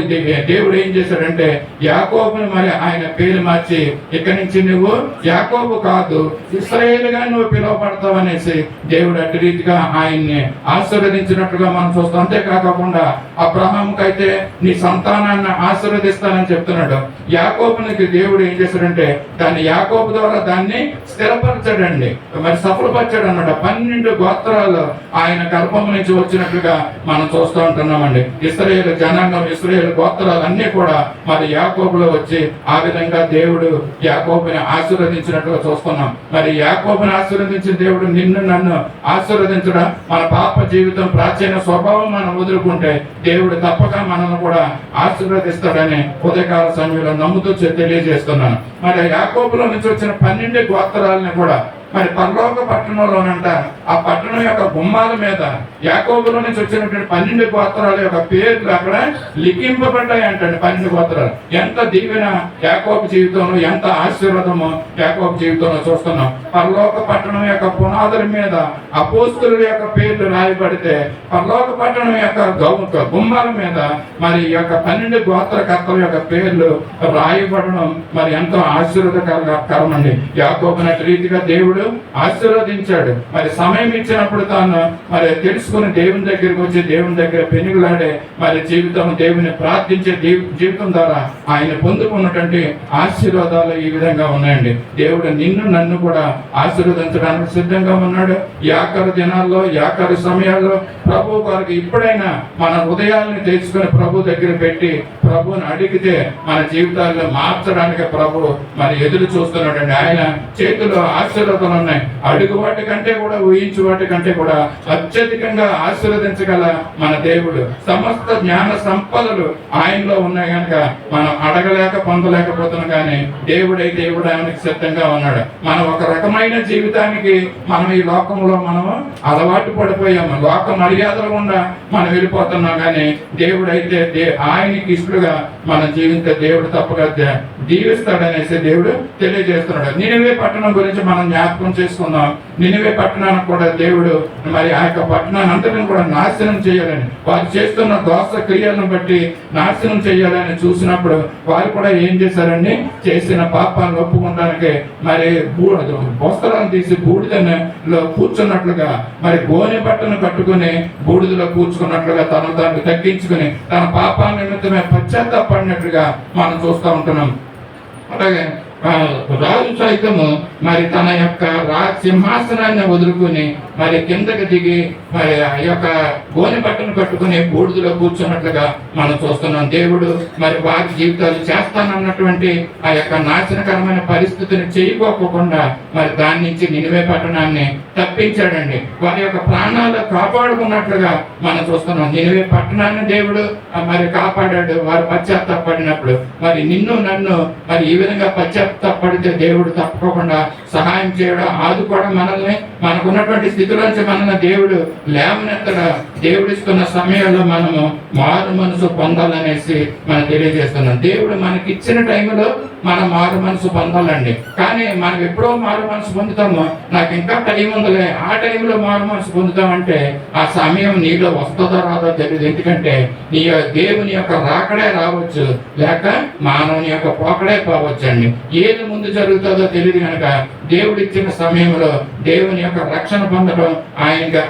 దేవుడు ఏం చేశాడంటే యాకోబుని మరి ఆయన పేరు మార్చి ఇక్కడి నుంచి నువ్వు యాకోబు కాదు ఇశ్రాయేలుగా నువ్వు పిలువబడతావు అనేసి దేవుడు అటు రీతిగా ఆయన్ని ఆశీర్వదించినట్లుగా మనం చూస్తాం. అంతేకాకుండా అబ్రహాముకైతే నీ సంతానాన్ని ఆశీర్వదిస్తానని చెప్తున్నాడు. యాకోబునికి దేవుడు ఏం చేశాడంటే దాన్ని యాకోబు ద్వారా దాన్ని స్థిరపరచాడండి, మరి సఫలపరిచాడు అన్నమాట. 12 గోత్రాలు ఆయన గర్భం నుంచి వచ్చినట్లుగా మనం చూస్తూ ఉంటున్నామండి. ఇశ్రాయేలు జనాంగం, ఇశ్రాయేలు గోత్రాలు అన్ని కూడా మరి యాకోబులో వచ్చి ఆ విధంగా దేవుడు యాకోబుని ఆశీర్వదించినట్లుగా చూస్తున్నాం. మరి యాకోబుని ఆశీర్వదించిన దేవుడు నిన్ను నన్ను ఆశీర్వదించడం, మన పాప జీవితం ప్రాచీన స్వభావం మనం వదులుకుంటే దేవుడు తప్పక మనల్ని కూడా ఆశీర్వదిస్తాడని ఉదయకాల సమయంలో నమ్ముతూ తెలియజేస్తున్నాను. మరి యాకోబులో నుంచి వచ్చిన 12 గోత్రాలని కూడా మరి పరలోక పట్టణంలోనంట ఆ పట్టణం యొక్క గుమ్మాల మీద యాకోబులో నుంచి వచ్చినటువంటి 12 గోత్రాల యొక్క పేర్లు అక్కడ లిఖింపబడ్డాయి అంటండి. 12 గోత్రాలు. ఎంత దీవెన యాకోబు జీవితంలో, ఎంత ఆశీర్వాదము యాకోబు జీవితంలో చూస్తున్నాం. పరలోక పట్టణం యొక్క పునాదుల మీద అపోస్తలుల యొక్క పేర్లు రాయబడితే పరలోక పట్టణం యొక్క గుమ్మాల మీద మరి ఈ యొక్క 12 గోత్రకర్తల యొక్క పేర్లు రాయబడడం మరి ఎంతో ఆశీర్వాదకరమండి. యాకోబుని అటు రీతిగా దేవుడు ఆశీర్వదించాడు. మరి సమయం ఇచ్చినప్పుడు తాను మరి తెలుసుకుని దేవుని దగ్గరికి వచ్చి దేవుని దగ్గర పెనుగులాడే మరి జీవితం, దేవుని ప్రార్థించే జీవితం ద్వారా ఆయన పొందుకున్నటువంటి ఆశీర్వాదాలు ఈ విధంగా ఉన్నాయండి. దేవుడు నిన్ను నన్ను కూడా ఆశీర్వదించడానికి సిద్ధంగా ఉన్నాడు. ఈ ఆఖరి దినాల్లో, ఈ ఆఖరి సమయాల్లో ప్రభు వారికి ఇప్పుడైనా మన హృదయాలను తెచ్చుకొని ప్రభు దగ్గర పెట్టి ప్రభుని అడిగితే మన జీవితాల్లో మార్చడానికి ప్రభు మరి ఎదురు చూస్తున్నాడండి. ఆయన చేతిలో ఆశీర్వాదాలు ఉన్నాయి. అడుగు వాటి కంటే కూడా, ఊహించు వాటి కంటే కూడా అత్యధికంగా ఆశీర్వదించగల మన దేవుడు. సమస్త జ్ఞాన సంపదలు ఆయనలో ఉన్నాయి కనుక మనం అడగలేక పొందలేకపోతున్నాం. కానీ దేవుడైతే ఇవ్వడానికి సిద్ధంగా ఉన్నాడు. మనం ఒక రకమైన జీవితానికి మనం ఈ లోకంలో మనం అలవాటు పడిపోయాము. లోక మర్యాదలు గుండా మనం వెళ్ళిపోతున్నాం. కానీ దేవుడైతే ఆయనకి ఇష్టలుగా మనం జీవిత దేవుడు తప్పగా దీవిస్తాడనేసి దేవుడు తెలియజేస్తున్నాడు. నినివే పట్టణం గురించి మనం జ్ఞాపకం చేసుకుందాం. నినివే పట్టణానికి కూడా దేవుడు మరి ఆ యొక్క పట్టణాన్ని అంతటిని కూడా నాశనం చేయాలని, వారు చేస్తున్న దోష క్రియలను బట్టి నాశనం చేయాలని చూసినప్పుడు వారు కూడా ఏం చేశారండి, చేసిన పాపాలను ఒప్పుకోవడానికి మరి వస్త్రాలను తీసి బూడిదలో కూర్చున్నట్లుగా, మరి గోనె బట్టను కట్టుకుని బూడిదలో కూర్చుకున్నట్లుగా తను తాను తగ్గించుకుని తన పాపాల నిమిత్తమే పశ్చాత్తాపడినట్లుగా మనం చూస్తూ ఉంటున్నాం. అలాగే రాజు సైతము మరి తన యొక్క సింహాసనాన్ని వదులుకుని మరి కిందకి దిగి మరి ఆ యొక్క గోనె బట్టను కట్టుకుని బూడిదలో కూర్చున్నట్లుగా మనం చూస్తున్నాం. దేవుడు మరి వారి జీవితాలు చేస్తానన్నటువంటి ఆ యొక్క నాశనకరమైన పరిస్థితిని చేయకోకుండా మరి దాని నుంచి నినివే పట్టణాన్ని తప్పించాడండి. వారి యొక్క ప్రాణాలు కాపాడుకున్నట్లుగా మనం చూస్తున్నాం. నినివే పట్టణాన్ని దేవుడు మరి కాపాడాడు వారు పశ్చాత్తాపడినప్పుడు. మరి నిన్ను నన్ను మరి ఈ విధంగా పశ్చాత్తాపడితే దేవుడు తప్పకుండా సహాయం చేయడం, ఆదుకోవడం, మనల్ని మనకున్నటువంటి స్థితిలోంచి మనల్ని దేవుడు లేవనెత్తడం, దేవుడిస్తున్న సమయంలో మనము మారు మనసు పొందాలనేసి మనం తెలియజేస్తున్నాం. దేవుడు మనకి ఇచ్చిన టైంలో మనం మారు మనసు పొందాలండి. కానీ మనం ఎప్పుడో మారు మనసు పొందుతామో నాకు ఇంకా టైం ఉందిలే, ఆ టైంలో మారు మనసు పొందుతామంటే ఆ సమయం నీలో వస్తుందో రాదో తెలియదు. ఎందుకంటే నీ దేవుని యొక్క రాకడే రావచ్చు, లేక మానవుని యొక్క పోకడే పోవచ్చు అండి. ఏది ముందు జరుగుతుందో తెలియదు కనుక దేవుడు ఇచ్చిన సమయంలో దేవుని యొక్క రక్షణ పొందడం,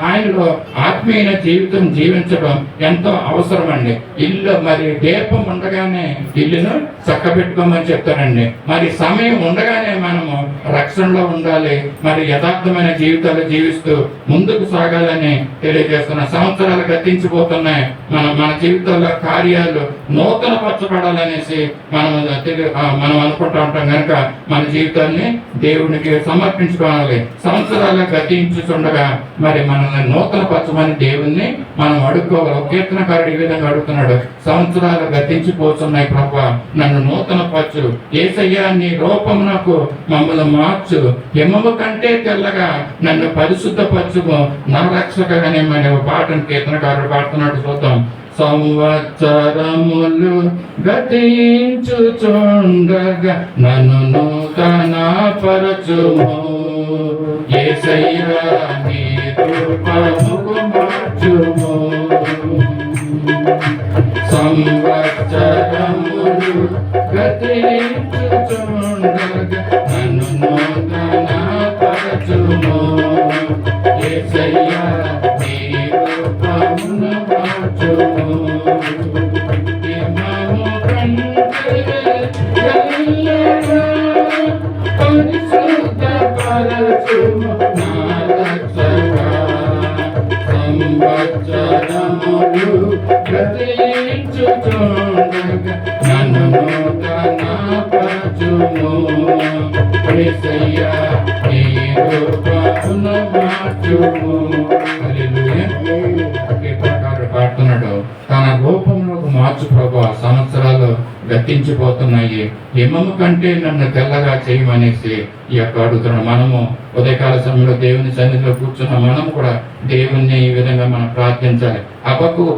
ఆయనలో ఆత్మీయ జీవితం జీవించడం ఎంతో అవసరం అండి. ఇల్లు మరి దీపం ఉండగానే ఇల్లును చక్కబెట్టుకోమని చెప్తానండి. మరి సమయం ఉండగానే మనము రక్షణలో ఉండాలి, మరి యథార్థమైన జీవితాలు జీవిస్తూ ముందుకు సాగాలని తెలియజేస్తున్న. సంవత్సరాలు గతించిపోతున్నాయి, మన జీవితాల్లో కార్యాలు నూతన పరచబడాలనేసి మనం అనుకుంటూ ఉంటాం కనుక మన జీవితాన్ని దేవునికి సమర్పించుకోవాలి. సంవత్సరాలు గతించుతుండగా మరి మనల్ని నూతన పరచమని దేవుణ్ణి మనం అడుక్కోవాలి. ఒక కీర్తనకారుడు ఈ విధంగా అడుగుతున్నాడు, సంవత్సరాలు గతించిపోతున్నాయి ప్రభువా, నన్ను నూతన పరచు. యేసయ్యా నీ రూపమునకు మమ్మల్ని మార్చు, హిమము కంటే తెల్లగా నన్ను పరిశుద్ధపరచుము నా రక్షకగానే మన పాటను కీర్తనకారుడు పాడుతున్నాడు. చూద్దాం. సంవత్సరములు గతించుచుండగా నన్ను నూతన పరచుము, యేసయ్యా నీ రూపముకు మార్చుము. సంవత్సరములు గతించుచుండగా నన్ను నూతన పరచుము, యేసయ్యా నీ రూపమును మార్చుము. హిమము కంటే తెల్లగా పరిశుద్ధపరచుము నా రక్షకా. సంవత్సరములు గతించుచుండగా నన్ను నూతన పరచుము, యేసయ్యా నీ రూపమును మార్చుము. హల్లెలూయా. కీర్తనకారుడు పాడుతున్నాడు, తన రూపంలోకి మార్చు ప్రభువా, సంవత్సరాలు గతించిపోతున్నాయి, హిమము కంటే నన్ను తెల్లగా చేయమనేసి ఈ యొక్క అడుగుతున్నాడు. మనము ఉదయకాల సమయంలో దేవుని సన్నిధిలో కూర్చున్న మనము కూడా దేవుణ్ణి ఈ విధంగా మనం ప్రార్థించాలి. హబక్కూకు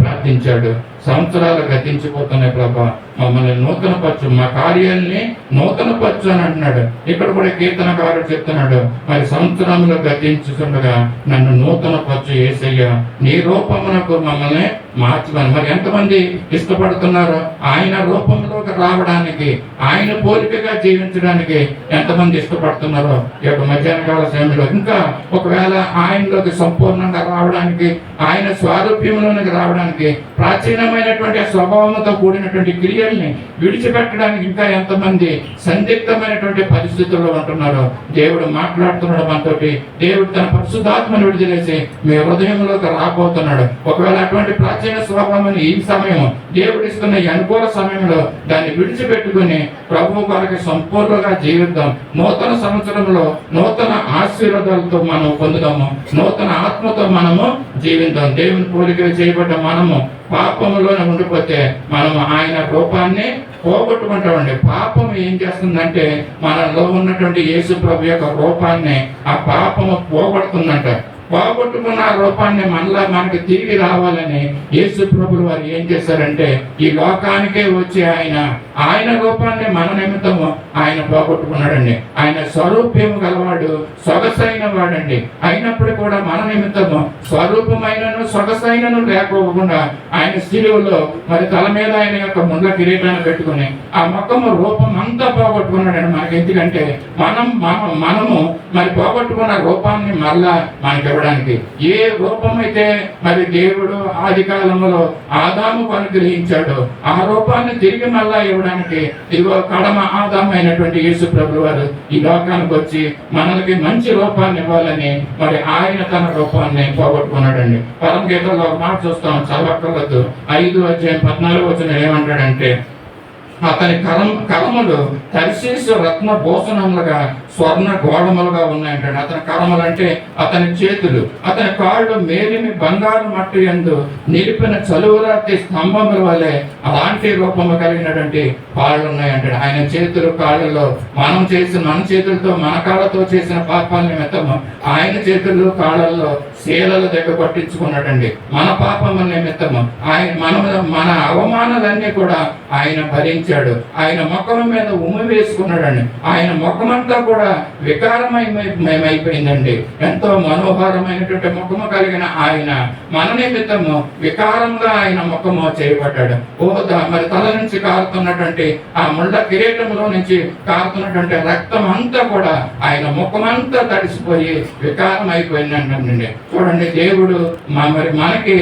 ప్రార్థించాడు, సంవత్సరాలు గతించిపోతున్నాయి ప్రభా, మమ్మల్ని నూతన పరచు, మా కార్యాలని నూతన పరచు అని అంటున్నాడు. ఇక్కడ కూడా కీర్తనకారుడు చెప్తున్నాడు, మరి సంవత్సరంలో గతించుతుండగా నన్ను నూతన పరచు యేసయ్యా నీ రూపమునకు మమ్మల్ని మార్చమని. మరి ఎంతమంది ఇష్టపడుతున్నారు ఆయన రూపంలోకి రావడానికి, ఆయన పోలికగా జీవించడానికి ఎంతమంది ఇష్టపడుతున్నారో ఈ యొక్క మధ్యాహ్న కాల సమయంలో ఇంకా ఒకవేళ ఆయనలోకి సంపూర్ణంగా రావడానికి, ఆయన స్వారూప్యంలోనికి రావడానికి, ప్రాచీనమైనటువంటి స్వభావంతో కూడినటువంటి క్రియల్ని విడిచిపెట్టడానికి ఇంకా ఎంతమంది సందిగ్ధమైనటువంటి పరిస్థితుల్లో ఉంటున్నారో దేవుడు మాట్లాడుతున్నాడు మనతోటి. దేవుడు తన పరిశుద్ధాత్మను విడుదలేసి మీ హృదయంలోకి రాబోతున్నాడు. ఒకవేళ అటువంటి ప్రాచీన స్వభావం ఈ సమయం దేవుడిస్తున్న ఈ అనుకూల సమయంలో దాన్ని విడిచిపెట్టుకుని ప్రభువు వారికి సంపూర్ణంగా జీవిద్దాం. నూతన సంవత్సరంలో నూతన ఆశీర్వాదాలతో మనం పొందుదాము, నూతన ఆత్మతో మనము జీవిద్దాం. దేవుని పోలికలు చేయబడ్డ మనము పాపములోనే ఉండిపోతే మనము ఆయన రూపాన్ని పోగొట్టుకుంటామండి. పాపం ఏం చేస్తుందంటే మనలో ఉన్నటువంటి యేసు ప్రభు యొక్క రూపాన్ని ఆ పాపము పోగొడుతుందంట. పోగొట్టుకున్న రూపాన్ని మనలా మనకి తిరిగి రావాలని యేసు ప్రభులు వారు ఏం చేశారంటే ఈ లోకానికే వచ్చి ఆయన రూపాన్ని మన నిమిత్తము ఆయన పోగొట్టుకున్నాడండి. ఆయన స్వరూప్యము గలవాడు, సొగసైన వాడండి. అయినప్పుడు కూడా మన నిమిత్తము స్వరూపమైనను సొగసైనను లేకపోకుండా ఆయన శిలువలో మరి తల మీద ఆయన యొక్క ముండ్ల కిరీటాన్ని పెట్టుకుని ఆ ముఖము రూపం అంతా పోగొట్టుకున్నాడండి మనకి. ఎందుకంటే మనము మరి పోగొట్టుకున్న రూపాన్ని మళ్ళా మనకి ఇవ్వడానికి, ఏ రూపమైతే మరి దేవుడు ఆది కాలంలో ఆదాముకు అనుగ్రహించాడో ఆ రూపాన్ని తిరిగి మళ్ళా ఇవ్వడానికి ఇదిగో కడమ ఆదాము అయినటువంటి యేసు ప్రభువు వారు ఈ లోకానికి వచ్చి మనకి మంచి రూపాన్ని ఇవ్వాలని మరి ఆయన తన రూపాన్ని పోగొట్టుకున్నాడండి. పరమగీతంలో ఒక మాట చూస్తాం, చదవక్కర్లేదు. 5:14 ఏమంటాడంటే అతని కరములు తర్షీసు రత్న భూషణములుగా స్వర్ణ గోళములుగా ఉన్నాయంటాడు. అతని కరములు అంటే అతని చేతులు, అతని కాళ్ళు మేలిమి బంగారు మట్టి యందు నిలిపిన చలువరాతి స్తంభముల వలె అలాంటి రూపము కలిగినటువంటి కాళ్ళు ఉన్నాయంటాడు. ఆయన చేతులు కాళ్ళలో మన చేతులతో మన కాళ్ళతో చేసిన పాపాల నిమిత్తము ఆయన చేతుల్లో కాళ్ళల్లో శీలల దగ్గర పట్టించుకున్నాడండి. మన పాపముల నిమిత్తము ఆయన మన అవమానాలన్నీ కూడా ఆయన భరించాడు. ఆయన ముఖం మీద ఉమ్మి వేసుకున్నాడండి. ఆయన ముఖమంతా కూడా వికారమైపోయిందండి. ఎంతో మనోహరమైనటువంటి ముఖము కలిగిన ఆయన మన నిమిత్తము వికారంగా ఆయన ముఖము చేయబడ్డాడు. మరి తల నుంచి కారుతున్నటువంటి ఆ ముళ్ళ కిరీటంలో నుంచి కారుతున్నటువంటి రక్తం అంతా కూడా ఆయన ముఖమంతా తడిసిపోయి వికారం అయిపోయిందండి. చూడండి, దేవుడు మరి మనకి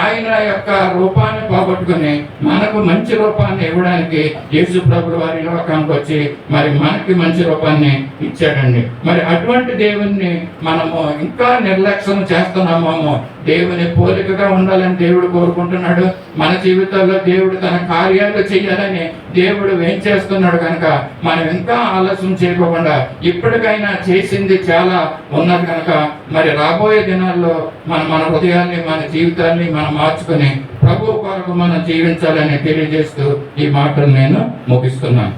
ఆయన యొక్క రూపాన్ని పోగొట్టుకుని మనకు మంచి రూపాన్ని ఇవ్వడానికి యేసు ప్రభువు వారి లోకానికి వచ్చి మరి మనకి మంచి రూపాన్ని ఇచ్చాడండి. మరి అటువంటి దేవుణ్ణి మనము ఇంకా నిర్లక్ష్యం చేస్తున్నామేమో. దేవుని పోలికగా ఉండాలని దేవుడు కోరుకుంటున్నాడు. మన జీవితాల్లో దేవుడు తన కార్యాలు చేయాలని దేవుడు ఏం చేస్తున్నాడు కనుక మనం ఇంకా ఆలస్యం చేయకుండా ఇప్పటికైనా చేసింది చాలా ఉన్నది కనుక మరి రాబోయే దినాల్లో మన హృదయాన్ని, మన జీవితాన్ని మనం మార్చుకుని ప్రభు కొరకు మనం జీవించాలని తెలియజేస్తూ ఈ మాటలు నేను ముగిస్తున్నాను.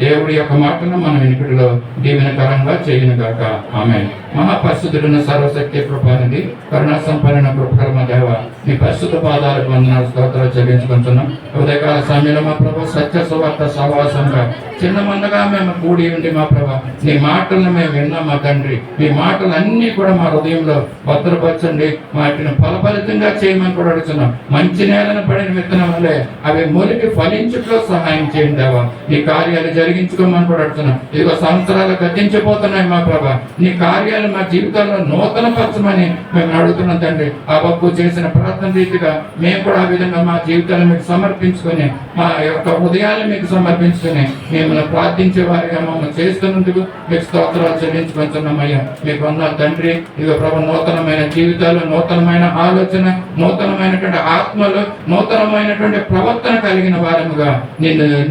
దేవుడి యొక్క మాటను మన వెనుకటిలో దీవెనకరంగా చేయను గాక. ఆమేన్. మహాపరిశుద్ధుడున్న సర్వశక్తి కృపానిధి కరుణా సంపన్న కృపకర్మ దేవ, నీ పరిశుద్ధ పాదాలకు వందనాలు స్తోత్రాలు చెల్లించుకుంటున్నాం. ఉదయకాల సమయంలో మా ప్రభు సత్య సువార్త సహవాసంగా చిన్న మందగా మేము కూడి ఉండి మా ప్రభ నీ మాటలను మేము విన్నాం మా తండ్రి. మీ మాటలన్నీ కూడా మా హృదయంలో భద్రపరచండి. వాటిని ఫలఫలితంగా చేయమని కూడా అడుగుతున్నాం. మంచి నేలను పడిన విత్తనం వల్లే అవి మొలికి ఫలించుట్లో సహాయం చేయండి దేవా. నీ కార్యాలు జరిగించుకోమని కూడా అడుగుతున్నాం. ఇదిగో సంవత్సరాలు గతించిపోతున్నాయి మా ప్రభ. నీ కార్యాలు మా జీవితాల్లో నూతన పరచమని మేము అడుగుతున్నాం తండ్రి. ఆ బాబు చేసిన ప్రార్థన రీతిగా మేము కూడా ఆ విధంగా మా జీవితాలను మీకు సమర్పించుకొని మా యొక్క హృదయాన్ని మీకు సమర్పించుకొని మిమ్మల్ని ప్రార్థించే వారిగా మమ్మల్ని చేస్తున్నందుకు మీకు స్తోత్రాలు చెల్లించుకుంటున్నామయ్యా. మీకు వందనాలు తండ్రి. ఇదిగో ప్రభు నూతనమైన జీవితాలు, నూతనమైన ఆలోచన, నూతనమైనటువంటి ఆత్మలు, నూతనమైనటువంటి ప్రవర్తన కలిగిన వారముగా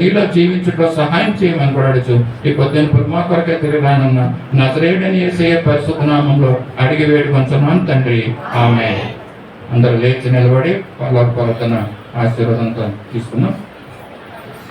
నీలో జీవించడంలో సహాయం చేయమని కూడా అడుచు. ఈ పొద్దున మా కొరకే తిరిగి రానున్న నజరేయుడైన యేసయ్య పరిశుద్ధ నామములో అడిగి వేడుకొంచున్నాను తండ్రి. ఆమేన్. అందరూ లేచి నిలబడి పరలోక ప్రవర్తన ఆశీర్వాదంతో తీసుకున్నాం.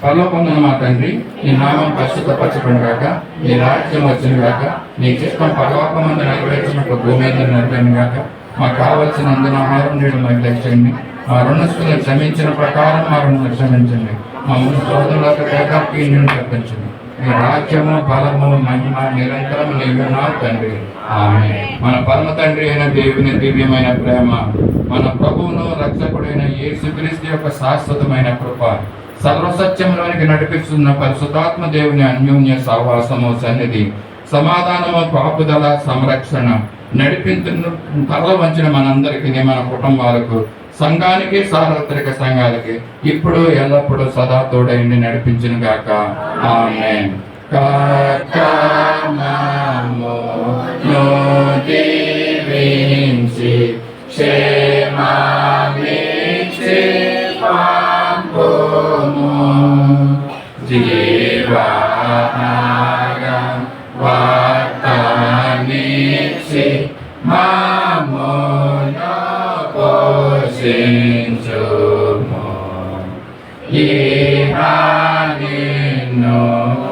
పరలోకమున్న మా తండ్రి, నీ నామం పరిశుద్ధపరచబడును గాక, నీ రాజ్యం వచ్చును గాక, నీ చిత్తం పరలోకమందు నెరవేర్చినట్లు భూమి మీద నెరవేరును గాక. మాకు కావలసిన అందున ఆహారం నేడు మాకు దయచేయండి. మా రుణస్తులను క్షమించిన ప్రకారం మా రుణం క్షమించండి. మా ముందు సోదరులకు దేకాకి నేను తప్పించండి. నీ రాజ్యము, బలము, మహిమ నిరంతరం నీవున్నావు తండ్రి. ఆమేన్. మన పరమ తండ్రి అయిన దేవుని దివ్యమైన ప్రేమ, మన ప్రభువును రక్షకుడైన యేసుక్రీస్తు యొక్క శాశ్వతమైన కృప, సర్వసత్యంలోనికి నడిపిస్తున్న పరిశుద్ధాత్మ దేవుని అన్యోన్య సహవాసము, సన్నిధి, సమాధానము, కాపుదల, సంరక్షణ నడిపించిన తల వంచిన మనందరికీ, మన కుటుంబాలకు, సంఘానికి, సార్వత్రిక సంఘాలకి ఇప్పుడు ఎల్లప్పుడూ సదా తోడైండి నడిపించును గాక. ఆమేన్. దీవించి క్షేమామిచ్చి పంపుము. జీవాహారం వార్తానిచ్చి మామును పోషించుము. నిన్ను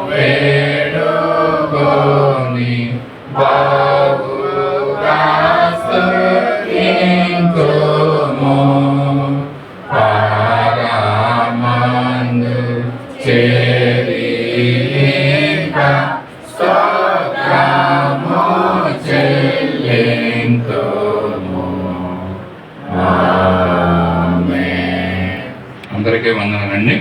వేడుకొని బహుగా స్తుతింతుము. పరమందు చేరి ఇంకా స్తోత్రము చెల్లింతుము. ఆమేన్. అందరికీ వందనాలండి.